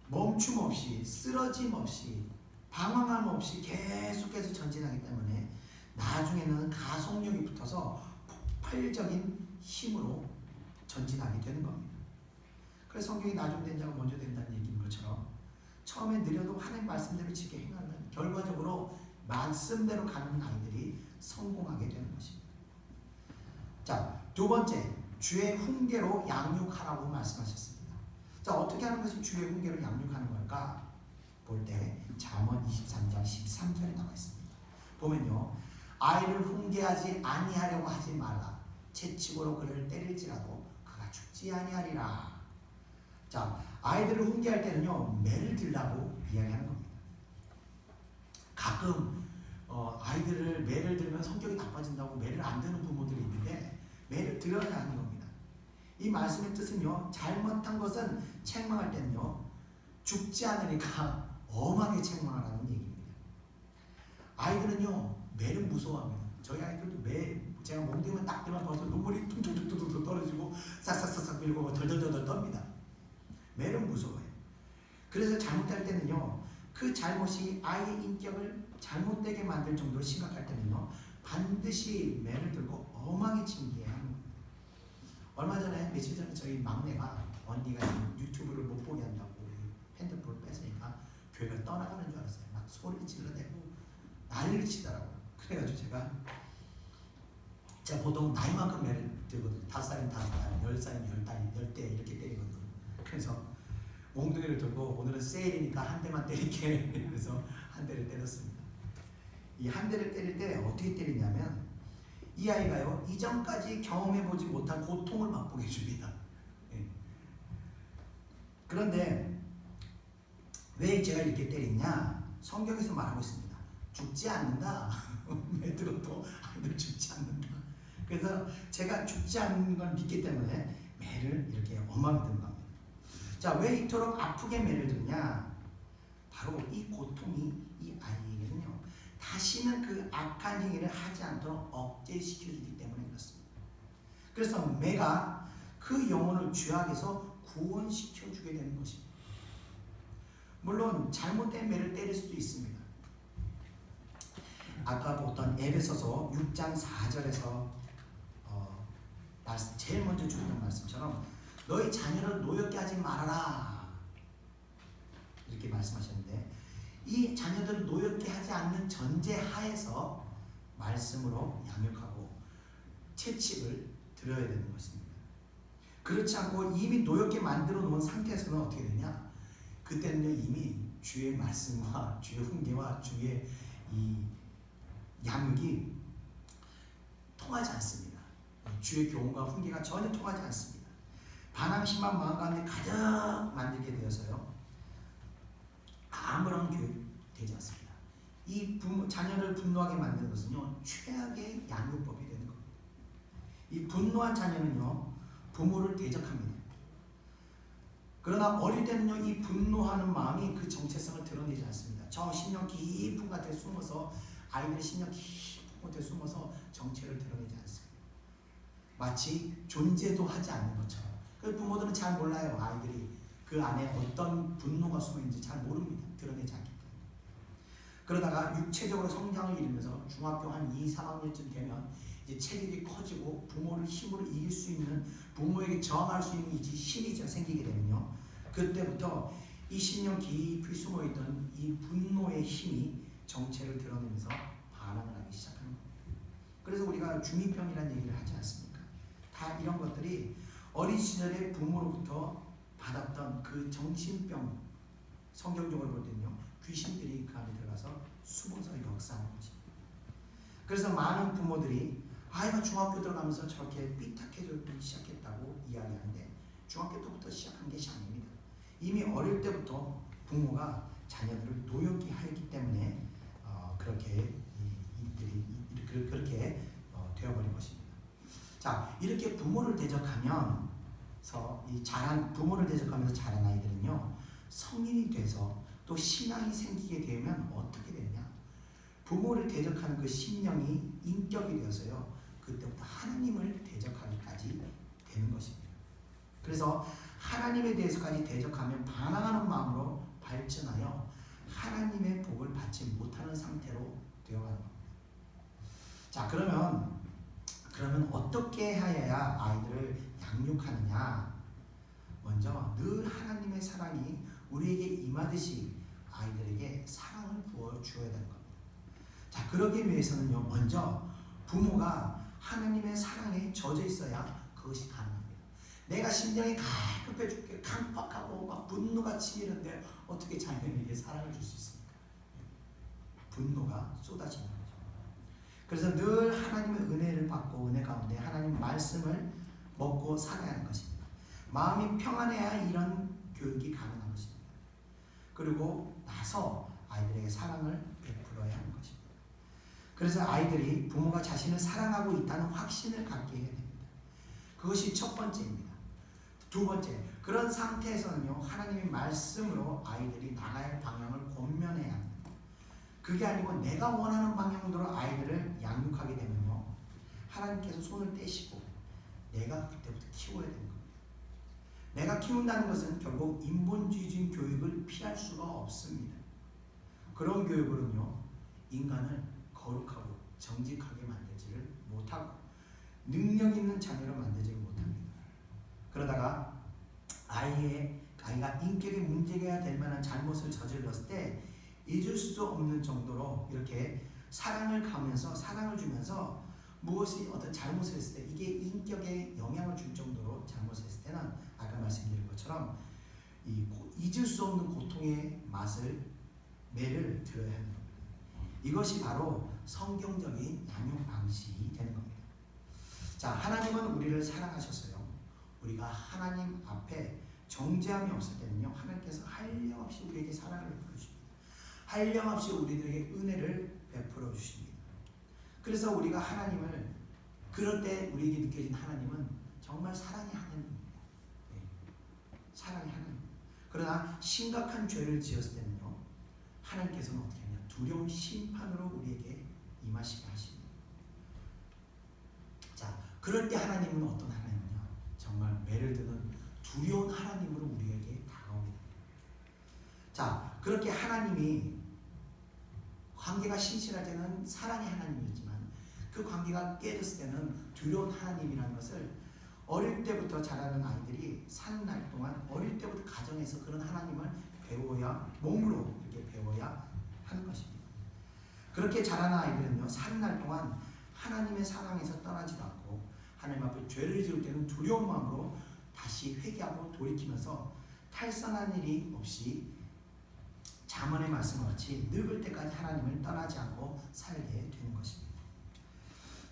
멈춤 없이, 쓰러짐 없이, 방황함 없이 계속해서 전진하기 때문에 나중에는 가속력이 붙어서 폭발적인 힘으로 전진하게 되는 겁니다. 그래서 성경이 나중 된 자가 먼저 된다는 얘기인 것처럼 처음에 느려도 하나님 말씀대로 지게 행하면 결과적으로 말씀대로 가는 아이들이 성공하게 되는 것입니다. 자, 두 번째, 주의 훈계로 양육하라고 말씀하셨습니다. 자, 어떻게 하는 것이 주의 훈계로 양육하는 걸까? 볼 때 잠언 23장 13절에 나와 있습니다. 보면요, 아이를 훈계하지 아니하려고 하지 말라. 채찍으로 그를 때릴지라도 그가 죽지 아니하리라. 자, 아이들을 훈계할 때는요, 매를 들라고 이야기하는 겁니다. 가끔 아이들을 매를 들면 성격이 나빠진다고 매를 안 드는 부모들이 있는데 매를 들어야 하는 겁니다. 이 말씀의 뜻은요, 잘못한 것은 책망할 때는요, 죽지 않으니까 엄하게 책망하라는 얘기입니다. 아이들은요, 매를 무서워합니다. 저희 아이들도 매, 제가 멍들면 딱 들면 벌써 눈물이 퉁퉁퉁퉁 떨어지고 싹싹싹싹 밀고 덜덜덜 떱니다. 매를 무서워해요. 그래서 잘못할 때는요, 그 잘못이 아이의 인격을 잘못되게 만들 정도로 심각할 때는요, 반드시 매를 들고 엄하게 징계해야 합니다. 얼마 전에, 며칠 전에 저희 막내가 언니가 유튜브를 못 보게 한다고 핸드폰을 뺏으니까 교회가 떠나가는 줄 알았어요. 막 소리 질러대고 난리를 치더라고요. 그래가지고 제가 보통 나이만큼 매를 들거든요. 5살이면 5살, 10살이면 10대 이렇게 때리거든요. 그래서 몽둥이를 들고 오늘은 세일이니까 한 대만 때릴게. 그래서 한 대를 때렸습니다. 이 한 대를 때릴 때 어떻게 때리냐면 이 아이가요 이전까지 경험해보지 못한 고통을 맛보게 해줍니다. 예. 그런데 왜 제가 이렇게 때리냐? 성경에서 말하고 있습니다. 죽지 않는다. 매 들어도 아이들 죽지 않는다. 그래서 제가 죽지 않는 걸 믿기 때문에 매를 이렇게 엄하게 드는 겁니다. 자, 왜 이토록 아프게 매를 드느냐? 바로 이 고통이 이 아이에게는요 다시는 그 악한 행위를 하지 않도록 억제시켜주기 때문에 그렇습니다. 그래서 매가 그 영혼을 죄악에서 구원시켜주게 되는 것입니다. 물론 잘못된 매를 때릴 수도 있습니다. 아까 보던 에베소서 6장 4절에서 제일 먼저 주셨던 말씀처럼 너희 자녀를 노엽게 하지 말아라 이렇게 말씀하셨는데 이 자녀들을 노엽게 하지 않는 전제 하에서 말씀으로 양육하고 채찍을 들여야 되는 것입니다. 그렇지 않고 이미 노엽게 만들어 놓은 상태에서는 어떻게 되냐? 그때는요 이미 주의 말씀과 주의 훈계와 주의 이 양육이 통하지 않습니다. 주의 교훈과 훈계가 전혀 통하지 않습니다. 반항심만 마음 가운데 가득 만들게 되어서요 아무런 교육 되지 않습니다. 이 자녀를 분노하게 만드는 것은요 최악의 양육법이 되는 겁니다. 이 분노한 자녀는요 부모를 대적합니다. 그러나 어릴 때는요 이 분노하는 마음이 그 정체성을 드러내지 않습니다. 저 심령 깊은 곳에 숨어서 아이들의 심령 깊은 곳에 숨어서 정체를 드러내지 않습니다. 마치 존재도 하지 않는 것처럼. 그 부모들은 잘 몰라요. 아이들이 그 안에 어떤 분노가 숨어있는지 잘 모릅니다. 드러내지 않기 때문에. 그러다가 육체적으로 성장을 이루면서 중학교 한 2, 3학년쯤 되면 이제 체력이 커지고 부모를 힘으로 이길 수 있는 부모에게 저항할 수 있는 힘이 생기게 되면요. 그때부터 이 심령 깊이 숨어있던 이 분노의 힘이 정체를 드러내면서 반항을 하기 시작하는 겁니다. 그래서 우리가 중이병이라는 얘기를 하지 않습니까? 다 이런 것들이 어린 시절에 부모로부터 받았던 그 정신병, 성경적으로 볼 때는요 귀신들이 그 안에 들어가서 숨어서 역사하는 것입니다. 그래서 많은 부모들이 아이가 중학교 들어가면서 저렇게 삐딱해지기 시작했다고 이야기하는데 중학교 때부터 시작한 것이 아닙니다. 이미 어릴 때부터 부모가 자녀들을 노엽게 하였기 때문에 그렇게 되어버린 것입니다. 자, 이렇게 부모를 대적하면서 부모를 대적하면서 자란 아이들은요 성인이 돼서 또 신앙이 생기게 되면 어떻게 되느냐? 부모를 대적하는 그 심령이 인격이 되어서요 그때부터 하나님을 대적하기까지 되는 것입니다. 그래서 하나님에 대해서까지 대적하면 반항하는 마음으로 발전하여 하나님의 복을 받지 못하는 상태로 되어가는 겁니다. 자, 그러면 어떻게 하여야 아이들을 양육하느냐? 먼저 늘 하나님의 사랑이 우리에게 임하듯이 아이들에게 사랑을 부어주어야 되는 겁니다. 자, 그러기 위해서는요 먼저 부모가 하나님의 사랑에 젖어 있어야 그것이 가능합니다. 내가 심령이 갈급해 죽게 강박하고 막 분노가 치미는데 어떻게 자녀에게 사랑을 줄 수 있습니까? 분노가 쏟아지는 거죠. 그래서 늘 하나님의 은혜를 받고 은혜 가운데 하나님 말씀을 먹고 살아야 하는 것입니다. 마음이 평안해야 이런 교육이 가능한 것입니다. 그리고 나서 아이들에게 사랑을 베풀어야 하는 것입니다. 그래서 아이들이 부모가 자신을 사랑하고 있다는 확신을 갖게 해야 됩니다. 그것이 첫 번째입니다. 두 번째, 그런 상태에서는요 하나님의 말씀으로 아이들이 나가야 할 방향을 권면해야 합니다. 그게 아니고 내가 원하는 방향대로 아이들을 양육하게 되면요 하나님께서 손을 떼시고 내가 그때부터 키워야 되는 겁니다. 내가 키운다는 것은 결국 인본주의적인 교육을 피할 수가 없습니다. 그런 교육으로는요 인간을 거룩하고 정직하게 만들지를 못하고 능력 있는 자녀로 만들지를 못합니다. 그러다가 아이의 자기가 인격에 문제가 될 만한 잘못을 저질렀을 때 잊을 수 없는 정도로 이렇게 사랑을 가면서 사랑을 주면서 무엇이 어떤 잘못을 했을 때 이게 인격에 영향을 줄 정도로 잘못을 했을 때는 아까 말씀드린 것처럼 잊을 수 없는 고통의 매를 들어야 하는 겁니다. 이것이 바로 성경적인 양육 방식이 되는 겁니다. 자, 하나님은 우리를 사랑하셨어요. 우리가 하나님 앞에 정죄함이 없을 때는요, 하나님께서 한량없이 우리에게 사랑을 베풀어 주십니다. 한량없이 우리들에게 은혜를 베풀어 주십니다. 그래서 우리가 하나님을 그럴 때 우리에게 느껴진 하나님은 정말 사랑의 하나님입니다. 네. 사랑의 하나님. 그러나 심각한 죄를 지었을 때는요, 하나님께서는 어떻게 하냐? 두려운 심판으로 우리에게 임하시게 하십니다. 자, 그럴 때 하나님은 어떤 하나님이냐? 정말 매를 드는 두려운 하나님으로 우리에게 다가오게 됩니다. 자, 그렇게 하나님이 관계가 신실할 때는 사랑의 하나님이지만 그 관계가 깨졌을 때는 두려운 하나님이라는 것을 어릴 때부터 자라는 아이들이 사는 날 동안 어릴 때부터 가정에서 그런 하나님을 배워야 몸으로 이렇게 배워야 하는 것입니다. 그렇게 자라는 아이들은요, 사는 날 동안 하나님의 사랑에서 떠나지도 않고 하나님 앞에 죄를 지을 때는 두려운 마음으로 다시 회개하고 돌이키면서 탈선한 일이 없이 잠언의 말씀과 같이 늙을 때까지 하나님을 떠나지 않고 살게 되는 것입니다.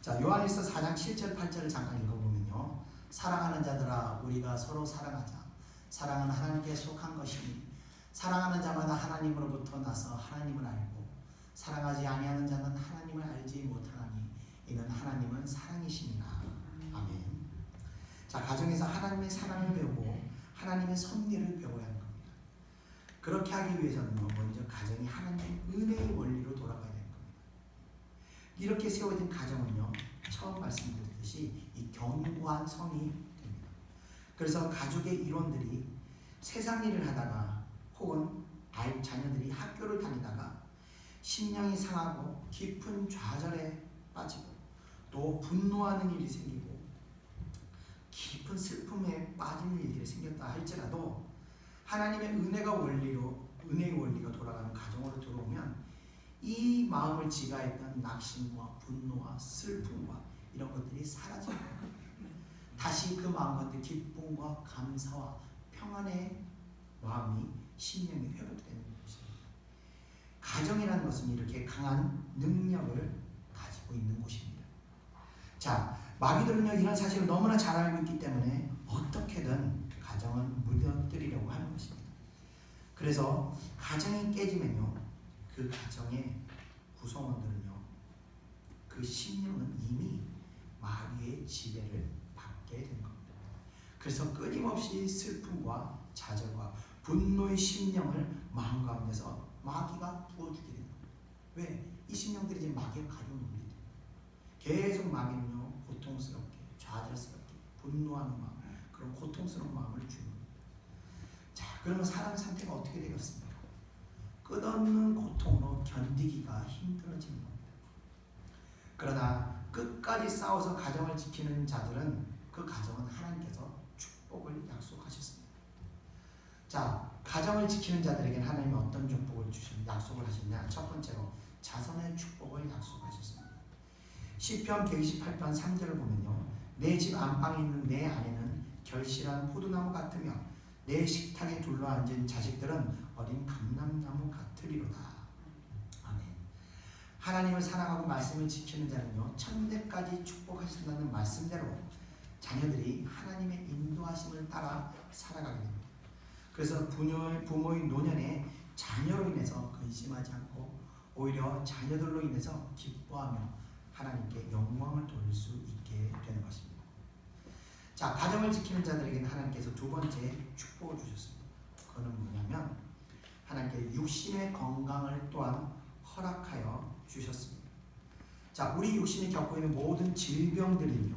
자, 요한일서 4장 7절 8절을 잠깐 읽어보면요, 사랑하는 자들아 우리가 서로 사랑하자. 사랑은 하나님께 속한 것이니 사랑하는 자마다 하나님으로부터 나서 하나님을 알고 사랑하지 아니하는 자는 하나님을 알지 못하나니 이는 하나님은 사랑이시니라. 아멘. 자, 가정에서 하나님의 사랑을 배우고 하나님의 섭리를 배워야 하는 겁니다. 그렇게 하기 위해서는 먼저 가정이 하나님의 은혜의 원리로 돌아가야 되는 겁니다. 이렇게 세워진 가정은요, 처음 말씀드렸듯이 이 견고한 성이 됩니다. 그래서 가족의 일원들이 세상 일을 하다가 혹은 자녀들이 학교를 다니다가 심령이 상하고 깊은 좌절에 빠지고 또 분노하는 일이 생기고 깊은 슬픔에 빠지는 일들이 생겼다 할지라도 하나님의 은혜의 원리가 돌아가는 가정으로 들어오면 이 마음을 지가했던 낙심과 분노와 슬픔과 이런 것들이 사라지는 겁니다. 다시 그 마음 가운데 기쁨과 감사와 평안의 마음이 심령이 회복되는 것입니다. 가정이라는 것은 이렇게 강한 능력을 가지고 있는 곳입니다. 자, 마귀들은요, 이런 사실을 너무나 잘 알고 있기 때문에 어떻게든 가정을 무너뜨리려고 하는 것입니다. 그래서 가정이 깨지면요, 그 가정의 구성원들은요, 그 심령은 이미 마귀의 지배를 받게 된 겁니다. 그래서 끊임없이 슬픔과 좌절과 분노의 심령을 마음 가운데서 마귀가 부어주게 됩니다. 왜? 이 심령들이 이제 마귀가 가져온 놈들이 됩니다. 계속 마귀는요, 고통스럽게, 좌절스럽게, 분노하는 마음, 그런 고통스러운 마음을 주는 겁니다. 자, 그러면 사람의 상태가 어떻게 되겠습니까? 끝없는 고통으로 견디기가 힘들어지는 겁니다. 그러나 끝까지 싸워서 가정을 지키는 자들은 그 가정은 하나님께서 축복을 약속하셨습니다. 자, 가정을 지키는 자들에게는 하나님이 어떤 축복을 약속을 하셨냐? 첫 번째로 자손의 축복을 약속하셨습니다. 시편 128편 3절을 보면요, 내 집 안방에 있는 내 아내는 결실한 포도나무 같으며 내 식탁에 둘러앉은 자식들은 어린 감람나무 같으리로다. 아멘. 하나님을 사랑하고 말씀을 지키는 자는요, 천대까지 축복하신다는 말씀대로 자녀들이 하나님의 인도하심을 따라 살아가게 됩니다. 그래서 부모의 노년에 자녀로 인해서 근심하지 않고 오히려 자녀들로 인해서 기뻐하며 하나님께 영광을 돌릴 수 있게 되는 것입니다. 자, 가정을 지키는 자들에게는 하나님께서 두 번째 축복을 주셨습니다. 그거는 뭐냐면 하나님께 육신의 건강을 또한 허락하여 주셨습니다. 자, 우리 육신이 겪고 있는 모든 질병들은요,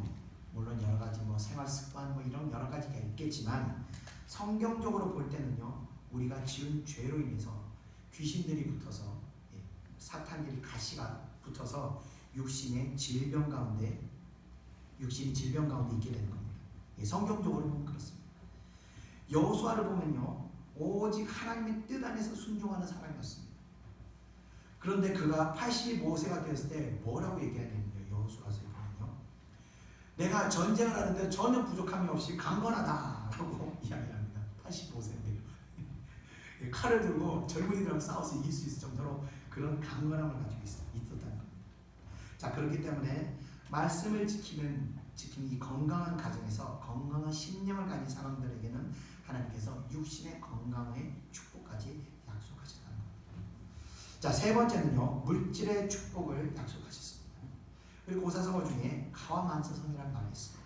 물론 여러 가지 생활 습관 이런 여러 가지가 있겠지만 성경적으로 볼 때는요, 우리가 지은 죄로 인해서 귀신들이 붙어서 사탄들이 가시가 붙어서 육신이 질병 가운데 있게 되는 겁니다. 성경적으로 보면 그렇습니다. 여호수아를 보면요, 오직 하나님의 뜻 안에서 순종하는 사람이었습니다. 그런데 그가 85세가 되었을 때 뭐라고 얘기하냐면요. 여호수아서에 보면요. 내가 전쟁을 하는데 전혀 부족함이 없이 강건하다라고 이야기합니다. 85세인데요. 칼을 들고 젊은이들하고 싸워서 이길 수 있을 정도로 그런 강건함을 가지고 있었다는 겁니다. 자, 그렇기 때문에 말씀을 지키는 이 건강한 가정에서 건강한 심령을 가진 사람들에게는 하나님께서 육신의 건강의 축복까지 약속하셨다는 겁니다. 자, 세 번째는요, 물질의 축복을 약속하셨습니다. 그리고 고사성어 중에 가와만사성이라는 말이 있습니다.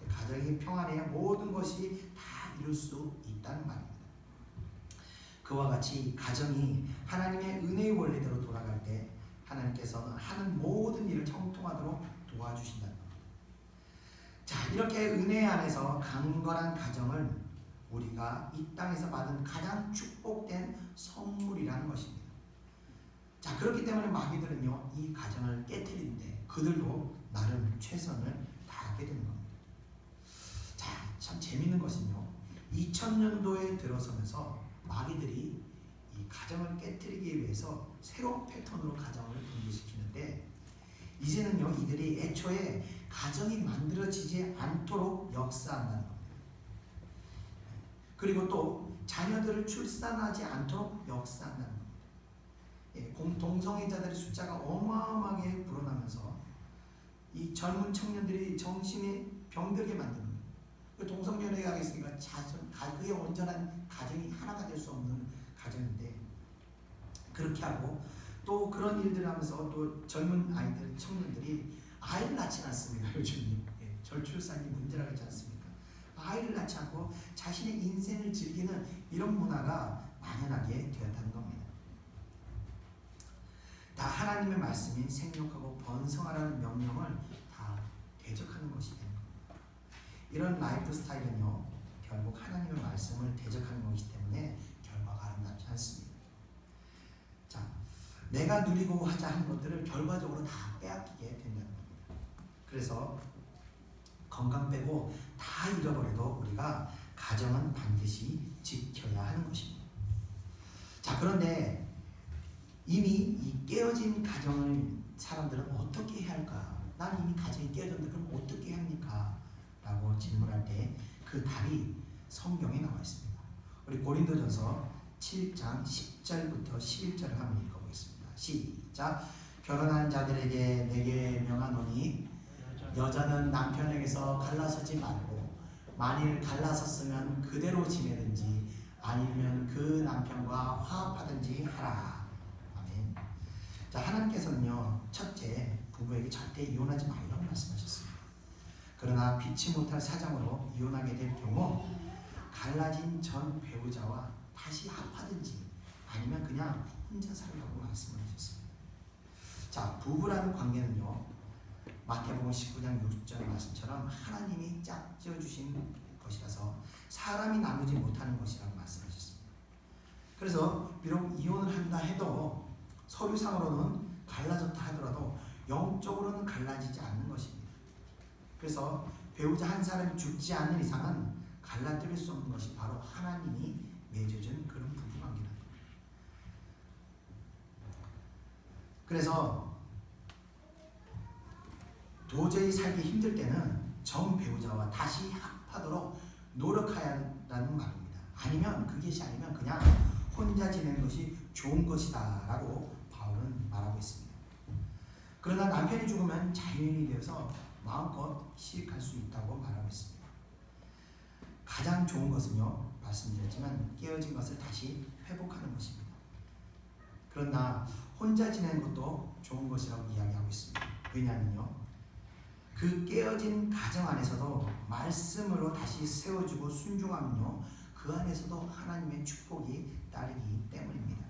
가정이 평안해야 모든 것이 다 이룰 수 있다는 말입니다. 그와 같이 가정이 하나님의 은혜의 원리대로 돌아갈 때 하나님께서는 하는 모든 일을 형통하도록 도와주신다는 겁니다. 자, 이렇게 은혜 안에서 강건한 가정을 우리가 이 땅에서 받은 가장 축복된 선물이라는 것입니다. 자, 그렇기 때문에 마귀들은요, 이 가정을 깨트리는데 그들도 나름 최선을 다하게 되는 겁니다. 자, 참 재밌는 것은요, 2000년도에 들어서면서 마귀들이 이 가정을 깨트리기 위해서 새로운 패턴으로 가정을 분리시키는데, 이제는요, 이들이 애초에 가정이 만들어지지 않도록 역사한다는 겁니다. 그리고 또 자녀들을 출산하지 않도록 역사한다는 겁니다. 동성애자들의 숫자가 어마어마하게 불어나면서 이 젊은 청년들이 정신이 병들게 만드는 거예요. 동성연애가 있으니까 그의 온전한 가정이 하나가 될 수 없는 가정인데, 그렇게 하고 또 그런 일들을 하면서 또 젊은 아이들, 청년들이 아이를 낳지 않습니다. 요즘 절출산이 문제라고 하지 않습니까? 아이를 낳지 않고 자신의 인생을 즐기는 이런 문화가 만연하게 되었다는 겁니다. 다 하나님의 말씀인 생육하고 번성하라는 명령을 다 대적하는 것이 되는 겁니다. 이런 라이프 스타일은요, 결국 하나님의 말씀을 대적하는 것이기 때문에 결과가 아름답지 않습니다. 자, 내가 누리고 하자 하는 것들을 결과적으로 다 빼앗기게 된다는 겁니다. 그래서 건강 빼고 다 잃어버려도 우리가 가정은 반드시 지켜야 하는 것입니다. 자, 그런데 이미 이 깨어진 가정을 사람들은 어떻게 해야 할까? 난 이미 가정이 깨어졌는데 그럼 어떻게 합니까? 라고 질문할 때 그 답이 성경에 나와 있습니다. 우리 고린도전서 7장 10절부터 11절을 한번 읽어보겠습니다. 시작. 결혼한 자들에게 내게 명하노니 여자는 남편에게서 갈라서지 말고 만일 갈라섰으면 그대로 지내든지 아니면 그 남편과 화합하든지 하라. 아멘. 자, 하나님께서는요, 첫째, 부부에게 절대 이혼하지 말라고 말씀하셨습니다. 그러나 피치 못할 사정으로 이혼하게 될 경우 갈라진 전 배우자와 다시 합하든지 아니면 그냥 혼자 살라고 말씀을 하셨습니다. 자, 부부라는 관계는요, 마태복음 19장 6절 말씀처럼 하나님이 짝지어주신 것이라서 사람이 나누지 못하는 것이라고 말씀하셨습니다. 그래서 비록 이혼을 한다 해도 서류상으로는 갈라졌다 하더라도 영적으로는 갈라지지 않는 것입니다. 그래서 배우자 한 사람이 죽지 않는 이상은 갈라뜨릴 수 없는 것이 바로 하나님이 맺어준 그런 부부관계라는 겁니다. 그래서 도저히 살기 힘들 때는 전 배우자와 다시 합하도록 노력해야 한다는 말입니다. 아니면 그것이 아니면 그냥 혼자 지내는 것이 좋은 것이다 라고 바울은 말하고 있습니다. 그러나 남편이 죽으면 자유인이 되어서 마음껏 시집갈 수 있다고 말하고 있습니다. 가장 좋은 것은요, 말씀드렸지만 깨어진 것을 다시 회복하는 것입니다. 그러나 혼자 지내는 것도 좋은 것이라고 이야기하고 있습니다. 왜냐하면요, 그 깨어진 가정 안에서도 말씀으로 다시 세워주고 순종하면요, 그 안에서도 하나님의 축복이 따르기 때문입니다.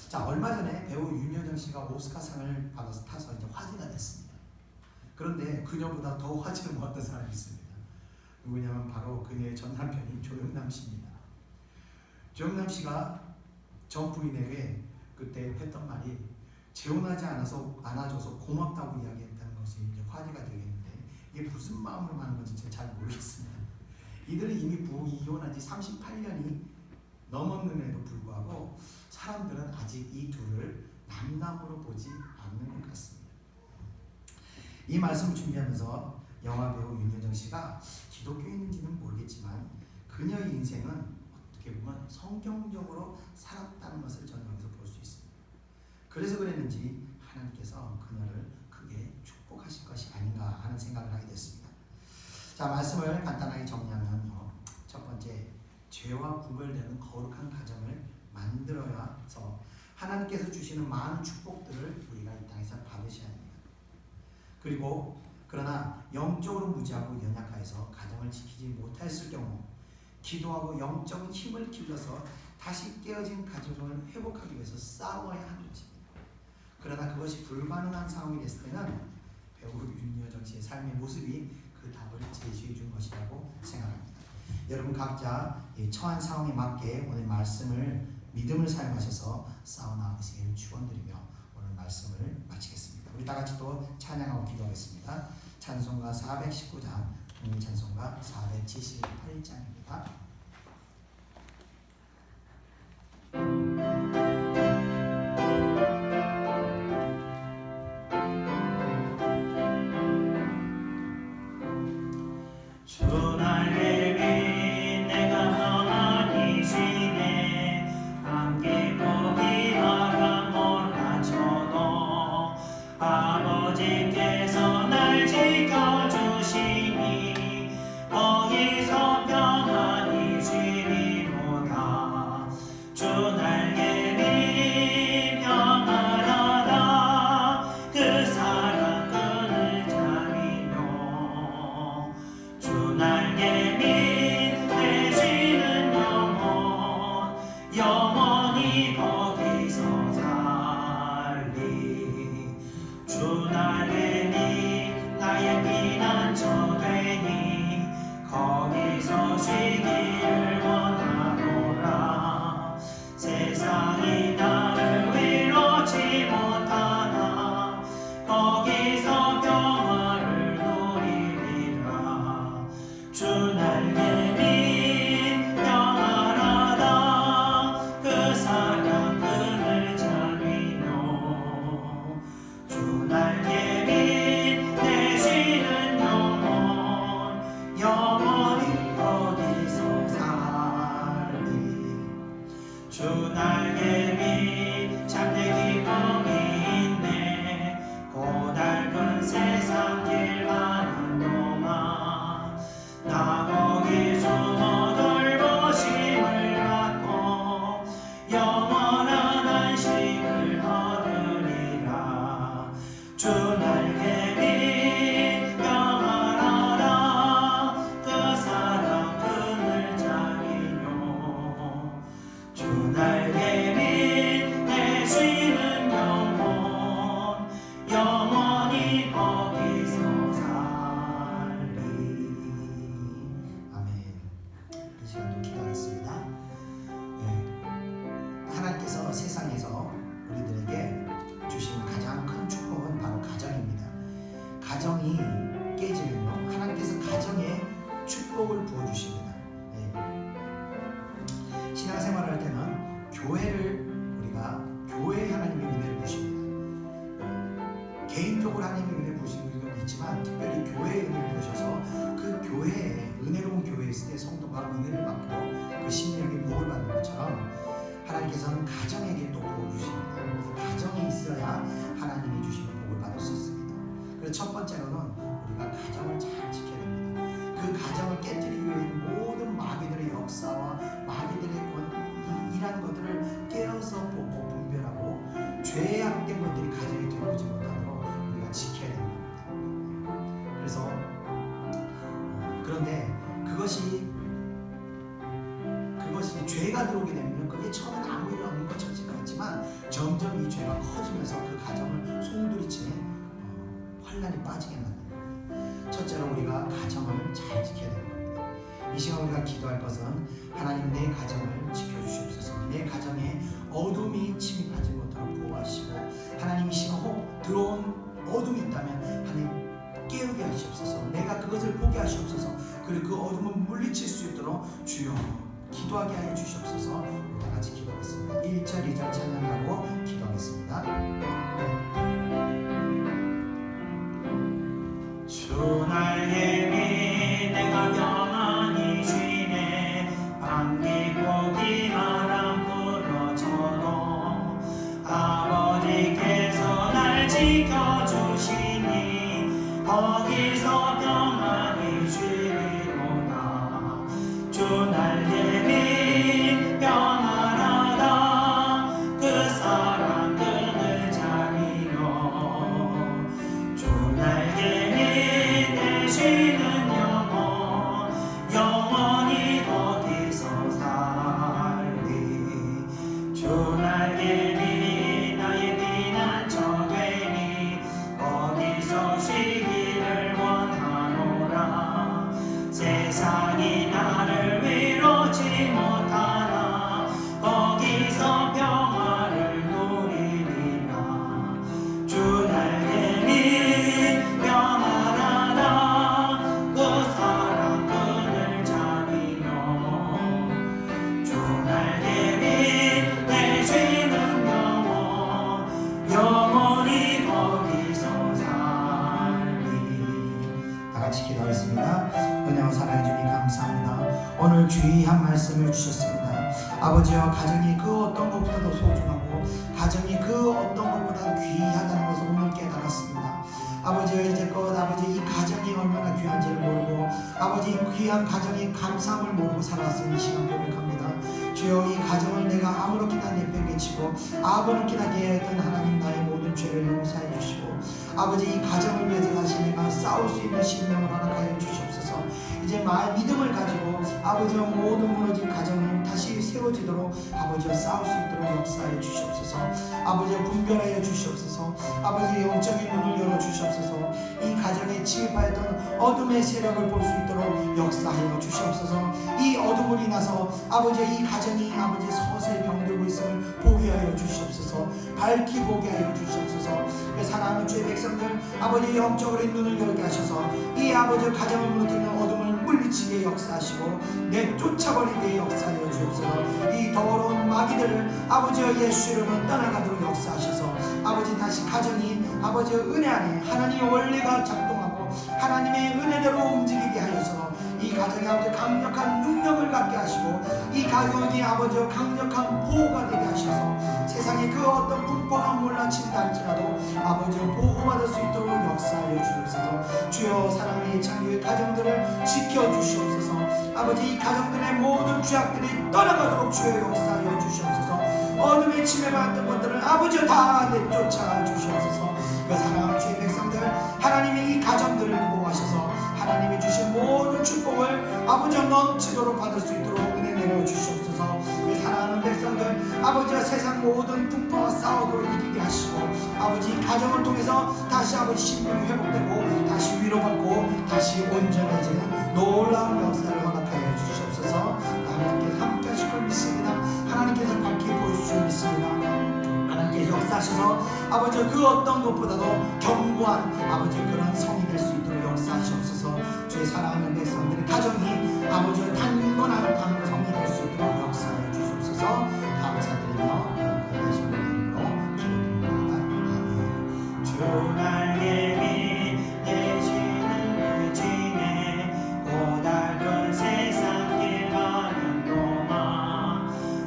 자, 얼마 전에 배우 윤여정 씨가 오스카상을 받아서 타서 이제 화제가 됐습니다. 그런데 그녀보다 더 화제를 모았던 사람이 있습니다. 누구냐면 바로 그녀의 전 남편인 조영남 씨입니다. 조영남 씨가 전 부인에게 그때 했던 말이 재혼하지 않아줘서 고맙다고 이야기했다는 것이 이제 화제가 되겠는데, 이게 무슨 마음으로 하는 건지 제가 잘 모르겠습니다. 이들은 이미 이혼한 지 38년이 넘었음에도 불구하고 사람들은 아직 이 둘을 남남으로 보지 않는 것 같습니다. 이 말씀 준비하면서 영화배우 윤여정 씨가 기독교인인지는 모르겠지만 그녀의 인생은 어떻게 보면 성경적으로 살았다는 것을 저는 여기서 볼 수 있습니다. 그래서 그랬는지 하나님께서 그녀를 크게 축복하실 것이 아닌가 하는 생각을 하게 됐습니다. 자, 말씀을 간단하게 정리하면요. 첫 번째, 죄와 구별되는 거룩한 가정을 만들어서 하나님께서 주시는 많은 축복들을 우리가 이 땅에서 받으셔야 합니다. 그리고 그러나 영적으로 무지하고 연약하여서 가정을 지키지 못했을 경우 기도하고 영적인 힘을 길러서 다시 깨어진 가정을 회복하기 위해서 싸워야 하는 것입니다. 그러나 그것이 불가능한 상황이 됐을 때는 배우 윤여정 씨의 삶의 모습이 그 답을 제시해 준 것이라고 생각합니다. 여러분 각자 처한 상황에 맞게 오늘 말씀을 믿음을 사용하셔서 싸워나가시기를 축원드리며 오늘 말씀을 마치겠습니다. 우리 다 같이 또 찬양하고 기도하겠습니다. 찬송가 419장, 찬송가 478장입니다. 아버지께서 날 지켜주시니 거기서 평안히 쉬리로다. 주 날개니 평안하다. 그 사랑 끈을 잠이며 주 날개니 되시는 영원히 거기서 살리. 주 날개니 나의 피난처 되니 거기서 쉬기를 원하노라. 세상이 나를 위로치 못하나 거기서 평화를 누리리라. 주 날개니 평안하다. 그 사랑 끈을 잠이며 주 날개니 되시는 영원히 거기서 살리. 주 날개니 참된 기쁨이 있네. 고달픈 세상 길만한 도망 나 거기 숨어 돌보심을 받고 영원한 안식을 얻으리라. 주 날개니 평안하다. 그 사랑 끈을 잠이며 주 날개니 되시는 영원히 거기서 살리. 아멘. 이 시간도 기도하겠습니다. 하나님께서 세상에서 우리들에게 주신 가장 큰 축복은 바로 가정입니다. 가정이 깨지면요, 하나님께서 가정에 축복을 부어주십니다. 신앙생활을 할 때는 우리가 교회에 하나님의 은혜를 부십니다. 개인적으로 하나님의 은혜를 부시는 경우도 있지만 특별히 교회의 은혜를 부셔서 그 교회에, 은혜로운 교회에 있을 때 성도가 은혜를 받고 그 심령의 복을 받는 것처럼 하나님께서는 가정에게 또 복을 주십니다. 그래서 가정이 있어야 하나님이 주시는 복을 받을 수 있습니다. 그래서 첫 번째로는 우리가 가정을 잘 지켜야 됩니다. 그 가정을 깨뜨리기 위해 모든 마귀들의 역사와 마귀들의 일하는 것들을 깨어서 보고 분별하고 죄악된 것들이 가정에 들어오지 못하도록 우리가 지켜야 됩니다. 그래서 그런데 그것이 죄가 들어오게 되면 그게 처음에는 아무 일 없는 것처럼 같지만 점점 이 죄가 커지면서 그 가정을 송두리째 환란에 빠지게 만듭니다. 첫째로 우리가 가정을 잘 지켜야 되는 겁니다. 이 시간 우리가 기도할 것은 하나님 내 가정을 지켜주시옵소서. 내 가정에 어둠이 침입하지 못하도록 보호하시고 하나님 이 시간 혹 들어온 어둠이 있다면 하나님 깨우게 하시옵소서. 내가 그것을 보게 하시옵소서. 그리고 그 어둠을 물리칠 수 있도록 주여 기도하게 하여 주시옵소서. 우리 다 같이 기도하겠습니다. 1절 2절 찬양하고 기도하겠습니다. 주 날개 위 내가 평안히 쉬네 밤 깊고 비바람 불어쳐도 아버지께서 날 지켜주시니 거기서 평안히 쉬리로다. 주 날개 위 평안하다 그 사랑 끈을 자리려. 주 날개 위 내쉬는 영혼 영원히 거기서 살리. 주 날개 위 나의 피난처 되니 거기서 쉬기를 원하노라. 세상이 나를 위로치 못하나 거기서 평화를 누리리라. 주 날개 위 평안하다 그 사랑 끈을 자리며. 주 날개 위 내쉬는 영혼 영원히 거기서 살리. 다 같이 기도하겠습니다. 은혜와 사랑해 주님 감사합니다. 오늘 귀한 말씀을 주셨습니다. 아버지여, 가정이 그 어떤 것보다도 소중하고 가정이 그 어떤 것보다도 귀하다는 것을 오늘 깨달았습니다. 아버지여, 이제껏 아버지 이 가정이 얼마나 귀한지를 모르고 아버지 이 귀한 가정의 감사함을 모르고 살아왔으니 이 시간 고백합니다. 주여, 이 가정을 내가 아무렇게나 내팽개치고 아무렇게나 대하였던 하나님 나의 모든 죄를 용서해 주시고 아버지 이 가정을 위해서 다시 내가 싸울 수 있는 신명을 허락하여 주시옵소서. 이제 믿음을 가지고 아버지와 모든 무너진 가정을 다시 세워지도록 아버지와 싸울 수 있도록 역사하여 주시옵소서. 아버지와 분별하여 주시옵소서. 아버지의 영적인 문을 열어 주시옵소서. 이 가정에 침입하였던 어둠의 세력을 볼 수 있도록 역사하여 주시옵소서. 이 어둠을 인해서 아버지의 이 가정이 아버지 서서히 병들고 있음을 보게 하여 주시옵소서. 밝히 보게 하여 주시옵소서. 사랑하는 주의 백성들 아버지 영적으로 눈을 열게 하셔서 이 아버지 가정을 무너뜨리는 어둠을 물리치게 역사하시고 내쫓아버리게 역사하여 주옵소서. 이 더러운 마귀들을 아버지의 예수 이름으로 떠나가도록 역사하셔서 아버지 다시 가정이 아버지의 은혜 안에 하나님의 원리가 작동하고 하나님의 은혜대로 움직이게 하여서 이 가정이 아버지 강력한 능력을 갖게 하시고 이 가정이 아버지 강력한 보호가 되게 하셔서 세상에 그 어떤 불법한 몰라친다 할지라도 아버지 보호받을 수 있도록 역사하여 주옵소서. 주여, 사랑하는 창조의 가정들을 지켜주시옵소서. 아버지 이 가정들의 모든 죄악들이 떠나가도록 주여 역사하여 주시옵소서. 어둠에 침해받았던 것들을 아버지 다 내쫓아 주시옵소서. 그 사랑하는 주의 백성들 하나님이 이 가정들을 보호하셔서 하나님이 주신 모든 축복을 아버지 넘치도록 받을 수 있도록 은혜 내려 주시옵소서. 그 사랑하는 백성들 아버지와 세상 모든 풍파와 싸우도록 이기게 하시고 아버지 이 가정을 통해서 다시 아버지 신분이 회복되고 다시 위로받고 다시 온전해지는 놀라운 역사를 허락하여 주시옵소서. 하나님께서 함께 하실 걸 믿습니다. 하나님께서 밝히 보여주실 믿습니다. 하나님께서 역사하셔서 아버지 그 어떤 것보다도 견고한 아버지 그런 성이 될 수 있도록 역사하시옵소서. 주의 사랑하는 백성들의 가정이 아버지 단번한 성이 될 수 있도록 역사하여 주시옵소서. 감사드리며 예수님 이름으로 기도드립니다. 아멘. 주 날개 위 내쉬는 의지네 고달픈 세상 길 가는 동안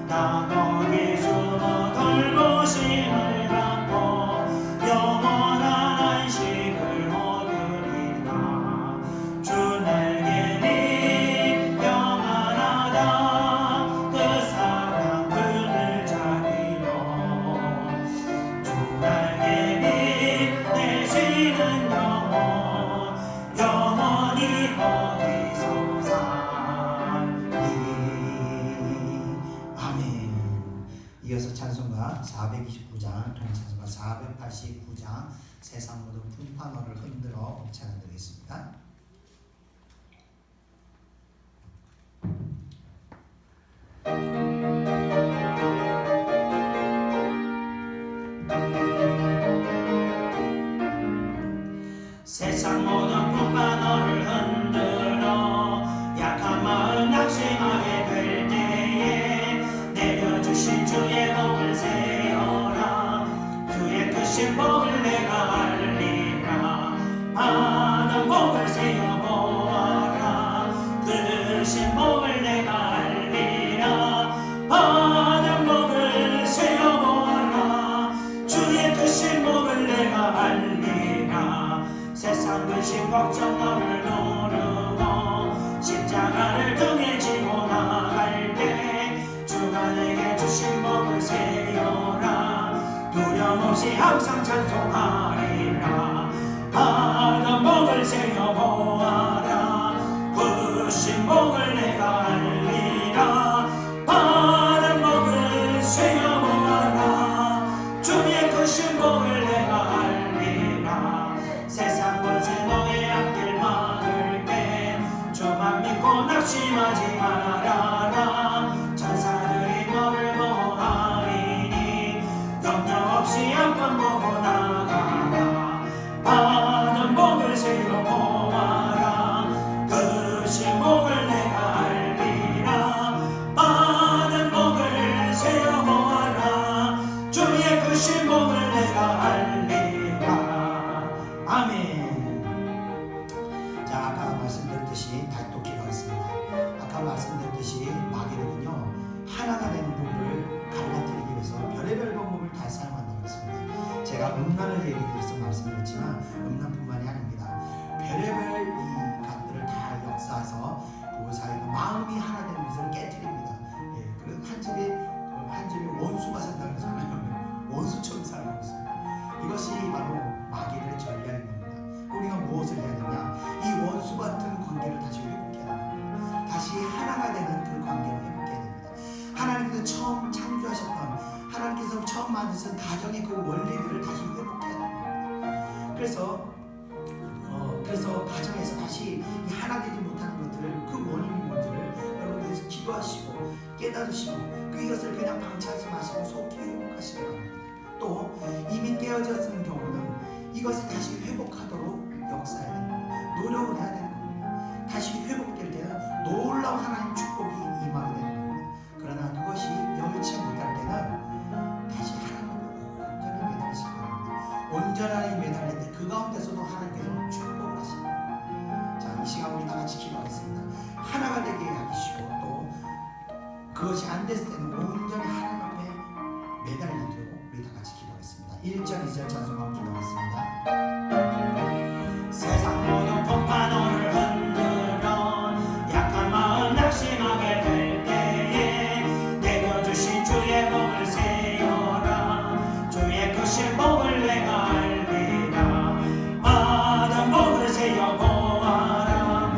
나 거기 숨어 돌보심을 받고 영원한 안식을 얻으리라. 주 날개 위 평안하다 그 사랑 끈을 자리로. 주 날개 위 내쉬는 영혼 영원히 거기서 살리. 아멘. 이어서 찬송가 429장, 통찬송가 489장 세상 모든 풍파너를 흔들어 찬양드리겠습니다. 세상 모든 풍파 너를 흔들어 약한 마음 낙심하게 될 때 주의 복을 세어라 주의 크신 복을 내가 알리라 받은 복을 세어보아라 크신 복을 내가 알리라 받은 복을 세어보아라 주의 크신 복을 내가 알리라 세상 근심 걱정 너를 누르고 십자가를 등에 지고 나갈 때 주가 내게 주신 복을 세어라 두려움 없이 항상 찬송하리라 받은 복을 세어보아라 크신 복을 내가 알리라 받은 복을 세어보아라 주의 크신 복을 내가 알리라 세상 권세 너의 앞길 막을 때 주만 믿고 낙심하지 말아라 천사들이 너를 보호하리니 염려 없이 한번 보고 나가라 받은 복을 세어보아라 크신 복을 내가 알리라 받은 복을 세어보아라 주의 크신 복을 내가 알리라 아멘. 자, 아까 말씀드렸듯이 다시 또 기도하겠습니다. 아까 말씀드렸듯이 마귀는요 하나가 되는 법을 갈라뜨리기 위해서 별의별 방법을 다 사용한다고 했습니다. 제가 음란을 얘기해서 말씀드렸지만 음란뿐만이 아닙니다. 별의별 이 것들을 다 역사해서 부부 사이가 마음이 하나 되는 것을 깨뜨립니다. 예, 그리고 한 집에 원수가 산다고 하잖아요. 원수처럼 살고 있습니다. 이것이 바로 마귀의 전략인 겁니다. 우리가 무엇을 해야 되냐? 이 원수 같은 관계를 다시 회복해야 됩니다. 다시 하나가 되는 그 관계를 회복해야 됩니다. 하나님께서 처음 창조하셨던 하나님께서 처음 만드신 가정의 그 원리들을 다시 회복해야 됩니다. 그래서 가정에서 다시 이 하나 되지 못하는 것들을 그 원인이 뭔지를 여러분들께서 기도하시고 깨달으시고 그것을 그냥 방치하지 마시고 속히 회복하시기 바랍니다. 또 이미 깨어졌는 경우는 이것을 다시 회복하도록 역사해야 됩니다. 노력을 해야 되는 겁니다. 다시 회복될 때는 놀라운 하나님 축복이 임하게 되는 겁니다. 그러나 그것이 여의치 못할 때는 다시 하나님으로 온전히 매달리시기 바랍니다. 온전하게 매달릴 때 그 가운데서도 하나님께서 축복을 하십니다. 자, 이 시간 우리 다 같이 기도하겠습니다. 하나가 되게 하시고 또 그것이 안 됐을 때는 온전히 하나님 앞에 매달리도록 우리 다 같이 기도하겠습니다. 1절 2절 찬송하고 기도하겠습니다. 세상 모든 풍파 너를 흔들어 약한 마음 낙심하게 될 때에 내려 주신 주의 복을 세어라 주의 크신 복을 내가 알리라 받은 복을 세어보아라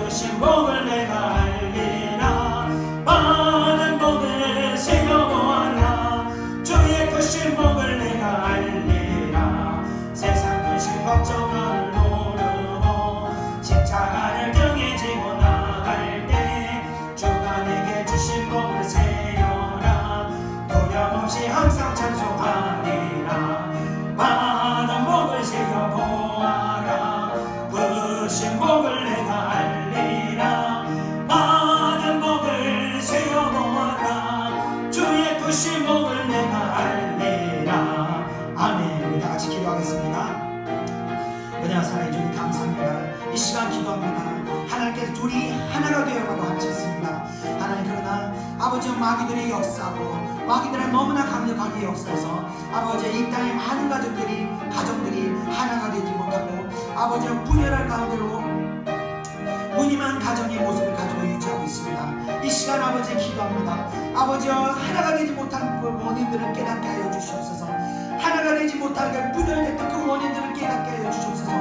크신 복을 내가 알리라 받은 복을 세어보아라 주의 크신 복을 내가 알리라 세상 근심 걱정 너를 노르고 십자가를 등에 지고 나갈 때 주가 내게 주신 복을 세어라 두려움 없이 항상 찬송하리라 받은 복을 세어보아라 크신 복을 내가 알리라 받은 복을 세어보아라 주의 크신 복을 내가 알리라 아멘. 우리 다 같이 기도하겠습니다. 은혜와 사랑해 주님 감사합니다. 이 시간 기도합니다. 하나님께서 둘이 하나가 되어라고 하셨습니다. 하나님 그러나 아버지 마귀들이 역사하고 마귀들은 너무나 강력하게 역사해서 아버지 이 땅의 많은 가정들이 하나가 되지 못하고 아버지 분열할 가운데로 무늬만 가정의 모습을 가지고 유지하고 있습니다. 이 시간 아버지 기도합니다. 아버지 하나가 되지 못한 그 원인들을 깨닫게 하여 주시옵소서. 하나가 되지 못하게 분열됐던 그 원인들을 깨닫게 하여 주시옵소서.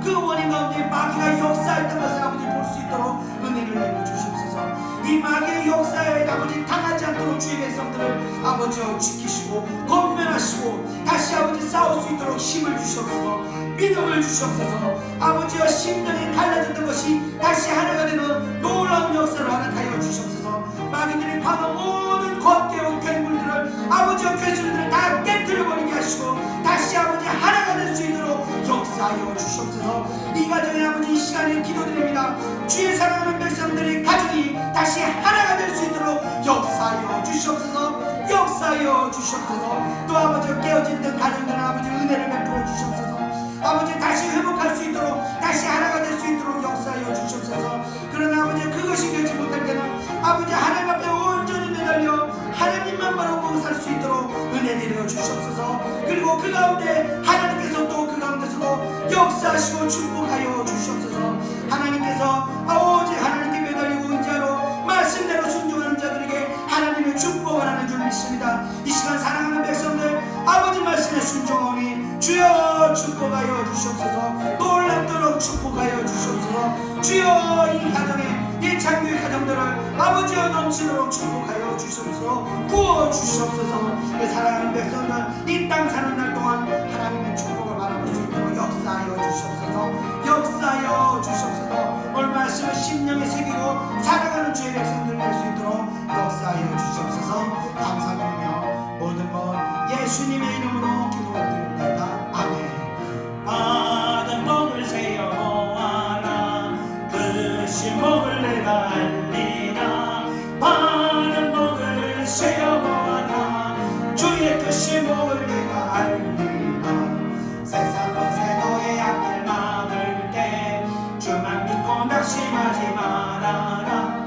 그 원인 가운데 마귀가 역사했던 것을 아버지 볼 수 있도록 은혜를 내려 주시옵소서. 이 마귀의 역사에 아버지 당하지 않도록 주의 백성들을 아버지 지키시고 권면하시고 다시 아버지 싸울 수 있도록 힘을 주시옵소서. 믿음을 주시옵소서. 아버지와 심령이 갈라졌던 것이 다시 하나가 되는 놀라운 역사를 허락하여 주시옵소서. 마귀들이 파는 모든 겉개와 괴물들을 아버지와 괴술들을 다 깨뜨려버리게 하시고 다시 아버지 하나가 될 수 있도록 역사하여 주시옵소서. 이 가정의 아버지 이 시간에 기도드립니다. 주의 사랑하는 백성들의 가정이 다시 하나가 될 수 있도록 역사하여 주시옵소서. 역사하여 주시옵소서. 또 아버지 깨어진 듯 가정들은 아버지 은혜를 베풀어 주시옵소서. 아버지 다시 회복할 수 있도록 다시 하나가 될 수 있도록 역사하여 주시옵소서. 그러나 아버지 그것이 되지 못할 때는 아버지 하나님 앞에 온전히 매달려 하나님만 바라보고 살 수 있도록 은혜 내려 주시옵소서. 그리고 그 가운데 하나님께서 또 그 가운데서도 역사하시고 축복하여 주시옵소서. 하나님께서 오직 하나님께 매달리고 의지하러 말씀대로 순종하는 자들에게 하나님의 축복을 하는 줄 믿습니다. 이 시간 사랑하는 백성들 아버지 말씀에 순종하오니 주여 축복하여 주시옵소서. 놀랍도록 축복하여 주시옵소서. 주여 이 가정에 이 창조의 가정들을 아버지여 넘치도록 축복하여 주시옵소서. 구워 주시옵소서. 사랑하는 백성들 이 땅 사는 날 동안 하나님의 축복을 바라볼 수 있도록 역사하여 주시옵소서. 역사하여 주시옵소서. 오늘 말씀을 심령에 새기고 살아가는 주의 백성들 될 수 있도록 역사하여 주시옵소서. 감사드리며 모든 것 예수님의 이름으로 기도드립니다. 아멘. 받은 복을 세어 보아라. 그 신복을 내가 알리라. 받은 복을 세어 보아라. 주의 그 신복을 내가 알리라. 세상 것에 너의 앞을 막을 때 주만 믿고 낙심하지 말아라.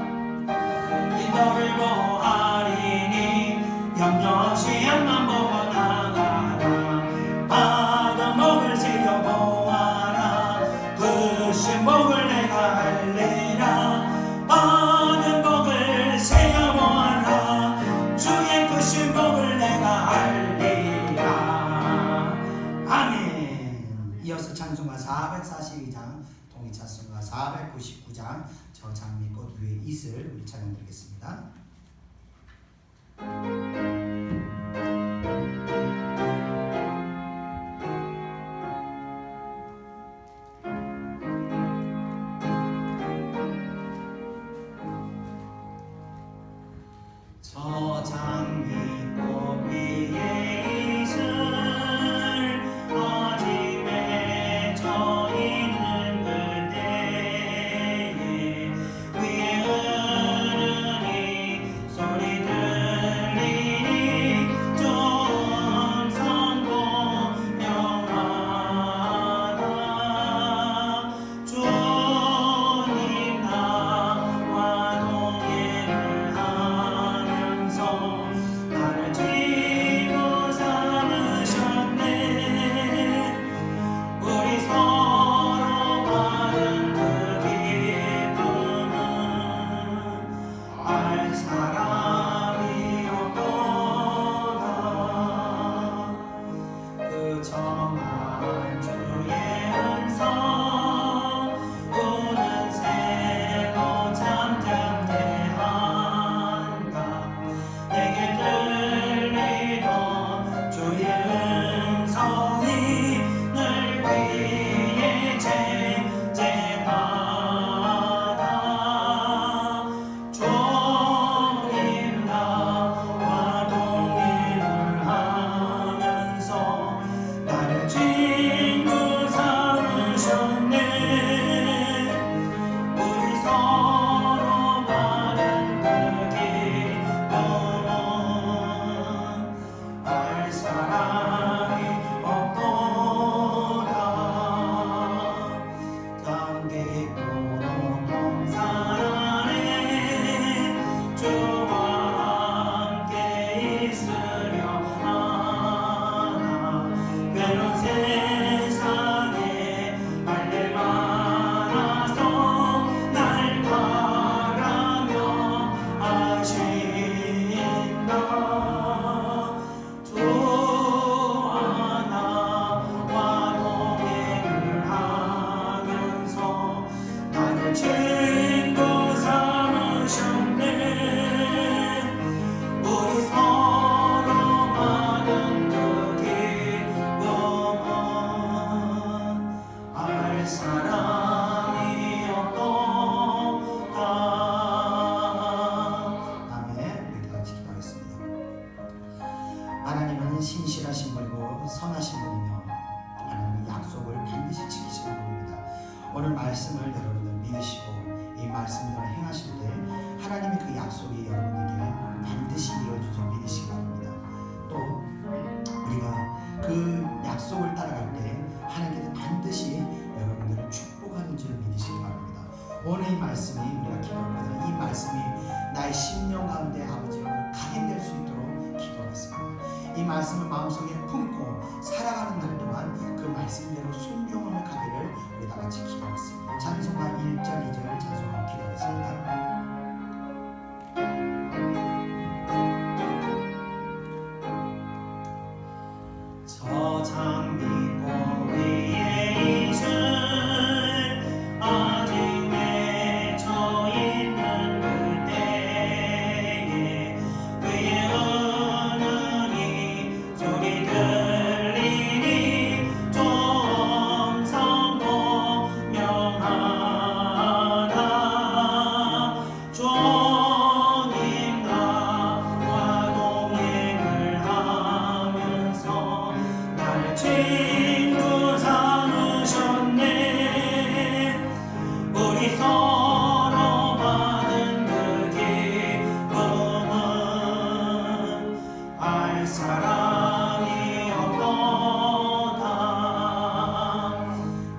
너를 보하리니 염려 없이 앞만 보고 나가라. 받은 복을 세어 보아라. 그 신복을 내가 알리라. 받은 복을 세어 보아라. 주의 그 신복을 내가 알리라. 아멘. 이어서 찬송가 442장 동의 찬송가 499장 저 장미꽃 위에 이슬 우리 찬양 드리겠습니다. 저 장미꽃 위에 이슬 어디 맺혀 있는 그대에 위에 흐르니 소리 들리니 좀 성고 명하다. 주님 나와 동행을 하면서 나를 지고 삼으셨네. 우리 서로 받은 그 기쁨은 알 사람이 없도다. 그 정한 주의 음성 우는 새도 잠잠대한다. 내게 들리던 주의 음성이 늘 귀에 쟁쟁하다. 주님 나와 동행을 하면서 나를 친구 삼으셨네. 우리 서로 받은 그 기쁨은 알 사람이 없도다. 감기고로 동산 안에 주와 함께 있으려 하나. 괴로운 세상에 할 일 많아서 날 바라며 하신다. 주 하나와 동행을 하면서 나를 친구 삼으셨네. 우리 서로 받은 그 기쁨은 알 사람이 없도다. 아멘. 우리 다 같이 기도하겠습니다. 하나님은 신실하신 분이고 선하신 분이며 하나님은 약속을 반드시 지키시는 분입니다. 오늘 말씀을 여러분들 믿으시고 이 말씀대로 행하실 때 하나님의 그 약속이 여러분에게 반드시 이루어질 줄 믿으시기 바랍니다. 또 우리가 그 약속을 따라갈 때 하나님께서 반드시 여러분들을 축복하는 줄 믿으시기 바랍니다. 오늘 이 말씀이 우리가 기도하면서 이 말씀이 나의 심령 가운데 아버지로 각인될 수 있도록 기도하겠습니다. 이 말씀을 마음속에 품고 살아가는 날 동안 그 말씀대로 순종하는 가기를 우리 다 같이 기도하겠습니다. 찬송가 1절 2절 찬송하고 기도하겠습니다. 저 장미꽃 위에 이슬 아직 맺혀 있는 그때에 그의 은은히 소리 들리니 정성 공명하다 주님 나와 동행을 하면서 나를 친구 삼으셨네. 우리 서로 받은 그 기쁨은 알 사람이 없도다.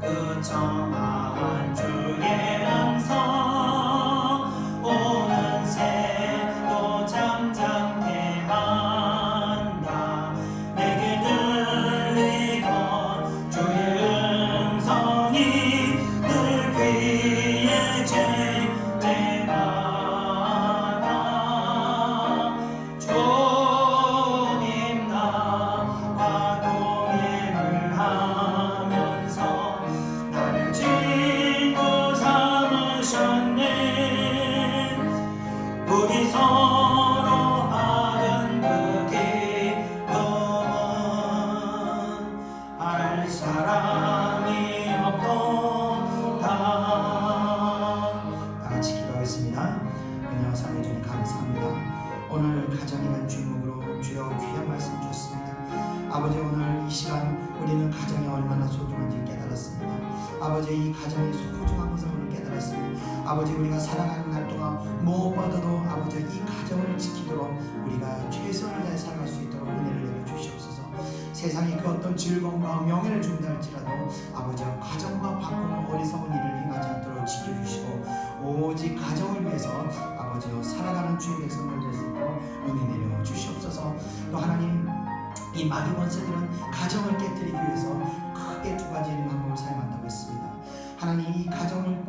그 청아한 주의 음성 오는 새도 잠잠케 한다. 내게 들리던 주의 음성이 늘 귀에 쟁쟁하다. 주님 나와 동행을 하면서 나를 친구 삼으셨네. 우리 서로 받은 그 기쁨은 알 사람이 없도다. 다 같이 기도하겠습니다. 은혜와 사랑해 주님 감사합니다. 오늘 가정이라는 제목으로 주여 귀한 말씀 주셨습니다. 아버지 오늘 이 시간 우리는 가정이 얼마나 소중한지 깨달았습니다. 아버지 이 가정이 소중한 것을 오늘 깨달았습니다. 아버지 우리가 살아가는 날 동안 무엇보다도 아버지 이 가정을 지키도록 우리가 최선을 다해 살아갈 수 있도록 은혜를 내려주시옵소서. 세상이 그 어떤 즐거움과 명예를 준다 할지라도 아버지 가정과 바꾸는 어리석은 일을 행하지 않도록 지켜주시고 오직 가정을 위해서 아버지여 살아가는 주의 백성들 될 수 있도록 은혜 내려 주시옵소서. 또 하나님 이 마귀 원수들은 가정을 깨뜨리기 위해서 크게 두 가지 방법을 사용한다고 했습니다. 하나님 이 가정을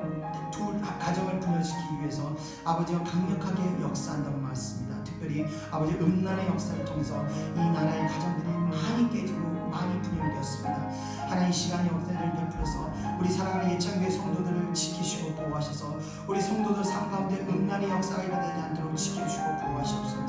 분열시키기 위해서 아버지와 강력하게 역사한다고 말씀입니다. 특별히 아버지 음란의 역사를 통해서 이 나라의 가정들이 많이 깨지고 많이 분열되었습니다. 하나님 시간의 역사를 베풀어서 우리 사랑하는 예창교회 성도들을 지키시고 보호하셔서 우리 성도들 삶 가운데 음란의 역사가 일어나지 않도록 지켜주시고 보호하시옵소서.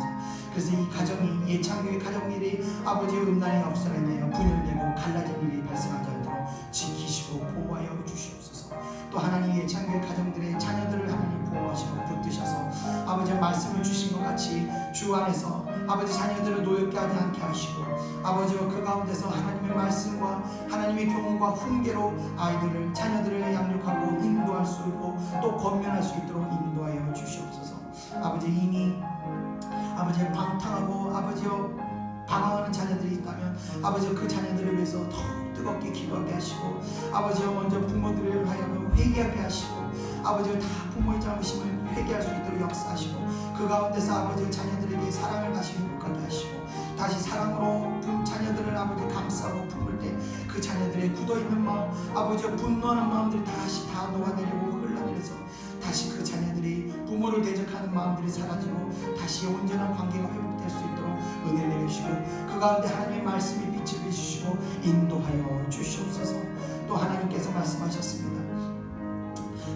그래서 이 가정이 예창교회 가정일이 아버지의 음란의 역사로 인하여 분열되고 갈라진 일이 발생하지 않도록 지키시고 보호하여 주시옵소서. 또 하나님 예창교회 가정들의 자녀들을 하나님 보호하시고 붙드셔서 아버지의 말씀을 주신 것 같이 주 안에서 아버지 자녀들을 노엽게 하지 않게 하시고 아버지와 그 가운데서 하나님의 말씀과 하나님의 교훈과 훈계로 아이들을 자녀들을 양육하고 인도할 수 있고 또 권면할 수 있도록 인도하여 주시옵소서. 아버지 이미 아버지의 방탕하고 아버지여 방황하는 자녀들이 있다면 아버지 그 자녀들을 위해서 더 뜨겁게 기도하게 하시고 아버지여 먼저 부모들을 하여금 회개하게 하시고 아버지여 다 부모의 잘못임을 회개할 수 있도록 역사하시고 그 가운데서 아버지 자녀들에게 사랑을 다시 회복하게 하시고 다시 사랑으로 자녀들을 아버지 감싸고 품을 때 그 자녀들의 굳어있는 마음 아버지여 분노하는 마음들이 다시 다 녹아내리고 흘러내려서 다시 그 자녀들이 부모를 대적하는 마음들이 사라지고 다시 온전한 관계가 회복될 수 있도록 은혜를 내리시고 그 가운데 하나님의 말씀이 빛을 비추시고 인도하여 주시옵소서. 또 하나님께서 말씀하셨습니다.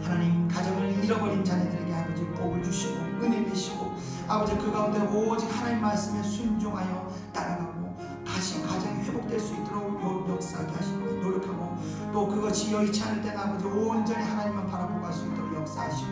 하나님 가정을 잃어버린 자녀들에게 아버지 복을 주시고 은혜 내시고 아버지 그 가운데 오직 하나님 말씀에 순종하여 따라가고 다시 가정이 회복될 수 있도록 역사하게 하시고 노력하고 또 그것이 여의치 않을 때는 아버지 온전히 하나님만 바라보고 갈 수 있도록 역사하시고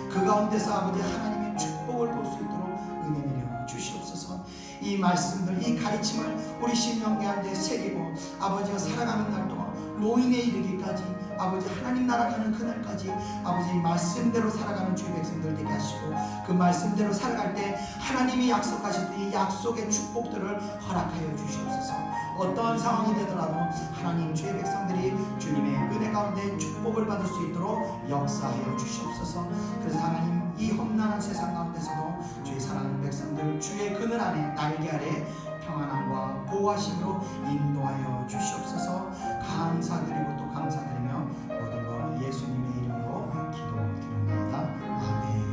그 가운데서 아버지 하나님의 축복을 볼 수 있도록 은혜 내려 주시옵소서. 이 말씀들 이 가르침을 우리 심령 가운데 새기고 아버지와 살아가는 날 동안 노인에 이르기까지 아버지 하나님 나라 가는 그날까지 아버지 말씀대로 살아가는 주의 백성들 되게 하시고 그 말씀대로 살아갈 때 하나님이 약속하실 때 이 약속의 축복들을 허락하여 주시옵소서. 어떠한 상황이 되더라도 하나님 주의 백성들이 주님의 은혜 가운데 축복을 받을 수 있도록 역사하여 주시옵소서. 그래서 하나님 이 험난한 세상 가운데서도 주의 사랑하는 백성들 주의 그늘 안에 날개 아래 평안함과 보호하심으로 인도하여 주시옵소서. 감사드리고 또 감사드리며 모든 것 예수님의 이름으로 기도드립니다. 아멘.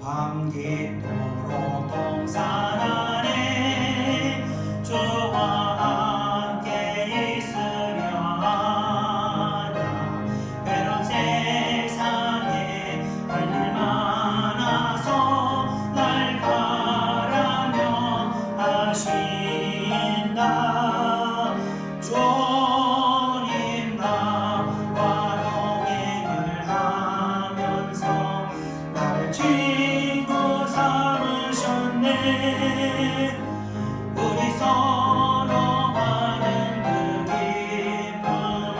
밤깃도록 동산 안에 주와 함께 있으려 하나 외로운 세상에 할 일 많아서 날 바라며 하신다. 주님 나와 동행을 하면서 나를 친구 삼으셨네. 우리 서로 아는 그 기쁨은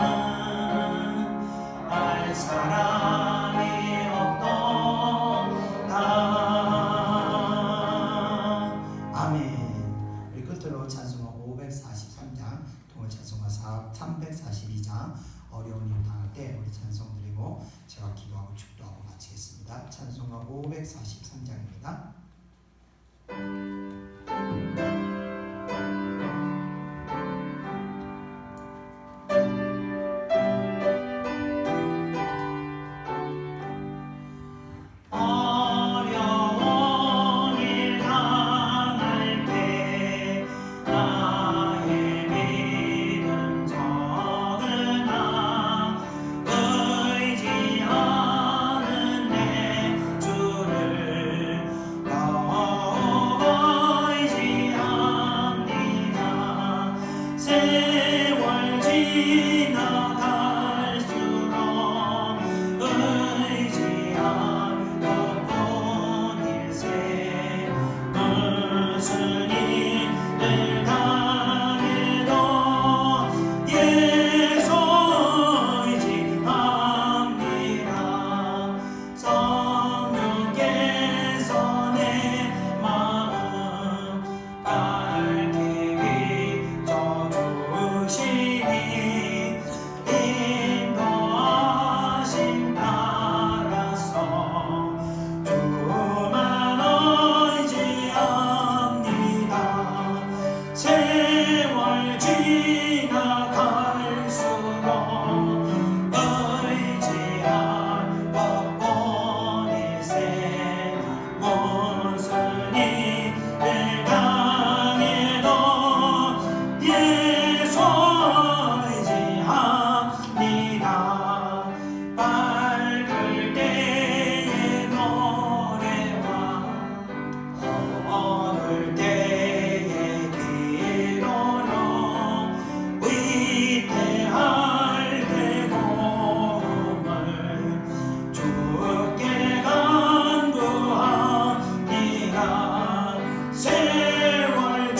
알 사람이 없도다. 아멘. 우리 끝으로 찬송가 543장, 동을 찬송가 342장 어려운 일 당할 때 우리 찬송 드리고 제가 기도하고 축도하고 마치겠습니다. 찬송가 543장입니다. 어려운 일 당할 때 나의 믿음 적으나 의지하는 내 주를 더욱 의지합니다. 세월 지나갈수록 의지한 것뿐일세. 무슨 일을 당해도 예수 의지합니다. 성령께서 내 마음 밝게 비춰주시니 인도하심 따라서 주만 의지합니다. 세월 지나갈수록 의지한 것뿐일세. 무슨 일을 당해도 예수 의지합니다. 밝을 때의 노래와 어두울 때의 기도로 위대할 대고음을 주께 간구합니다. 세월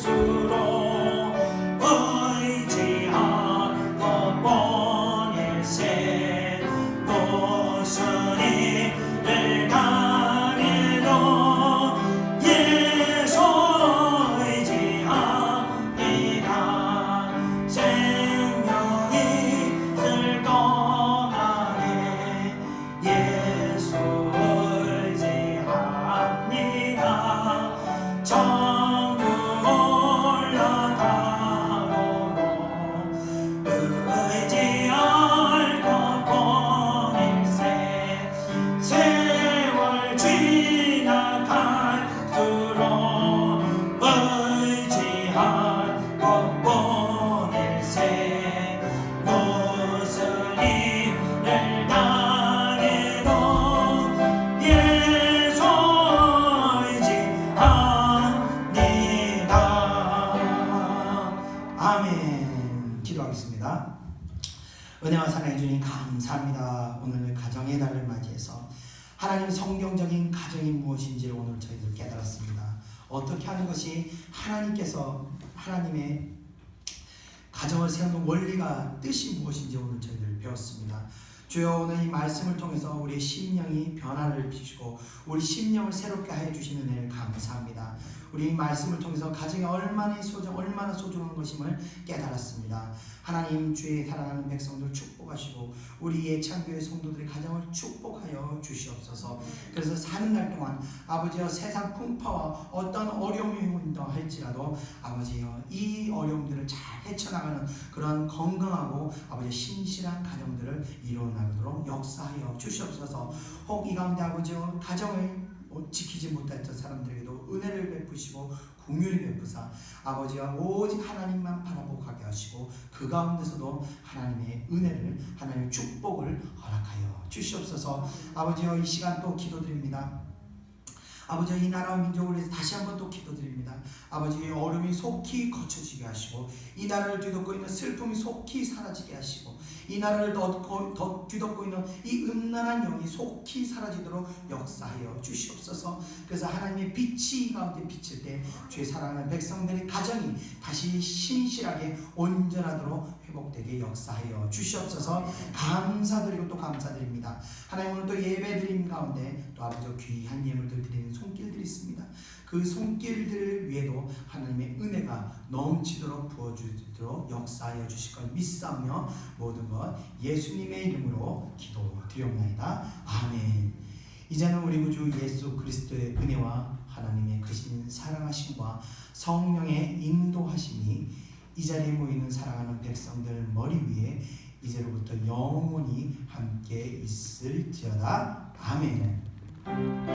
지나갈수록 의지한 것뿐일세. 무슨 일을 당해도 예수 의지합니다. 생명이 있을 동안에 예수 의지합니다. 천국 올라가도록 의지할 것뿐일세. 세월 지나갈수록 의지할 것뿐일세. 무슨 일을 당해도 예수 의지합니다. 아멘. 기도하겠습니다. 은혜와 사랑해 주님 감사합니다. 오늘 가정의 달을 맞이해서 하나님 성경적인 가정이 무엇인지를 오늘 저희들 깨달았습니다. 어떻게 하는 것이 하나님의 가정을 세우는 원리가 뜻이 무엇인지 오늘 저희들 배웠습니다. 주여, 오늘 이 말씀을 통해서 우리의 심령이 변화를 주시고 우리 심령을 새롭게 하여 주시는 은혜를 감사합니다. 우리 이 말씀을 통해서 가정이 얼마나 소중한 것임을 깨달았습니다. 하나님, 주의 사랑하는 백성들 축복하시고 우리 예창교회 성도들의 가정을 축복하여 주시옵소서. 그래서 사는 날 동안 아버지여, 세상 풍파와 어떤 어려움이 온다 할지라도 아버지여, 이 어려움들을 잘 헤쳐나가는 그런 건강하고 아버지 신실한 가정들을 이루어나가도록 역사하여 주시옵소서. 혹 이 가운데 아버지여, 가정을 지키지 못했던 사람들에게도 은혜를 베푸시고 긍휼히 베푸사 아버지와 오직 하나님만 바라보고 가게 하시고 그 가운데서도 하나님의 은혜를, 하나님의 축복을 허락하여 주시옵소서. 아버지여, 이 시간 또 기도드립니다. 아버지, 이 나라와 민족을 위해서 다시 한번 또 기도드립니다. 아버지의 어려움이 속히 거쳐지게 하시고 이 나라를 뒤덮고 있는 슬픔이 속히 사라지게 하시고 이 나라를 더 뒤덮고 있는 이 음란한 영이 속히 사라지도록 역사하여 주시옵소서. 그래서 하나님의 빛이 이 가운데 비칠 때 주의 사랑하는 백성들의 가정이 다시 신실하게 온전하도록 회복되게 역사하여 주시옵소서. 감사드리고 또 감사드립니다. 하나님, 오늘 또 예배드림 가운데 또 아버지 귀한 예물들 드리는 손길들이 있습니다. 그 손길들 위에도 하나님의 은혜가 넘치도록 부어주도록 역사하여 주실 걸 믿사오며 모든 것 예수님의 이름으로 기도드리옵나이다. 아멘. 이제는 우리 구주 예수 그리스도의 은혜와 하나님의 크신 사랑하심과 성령의 인도하심이 이 자리에 모이는 사랑하는 백성들 머리 위에 이제로부터 영원히 함께 있을지어다. 아멘.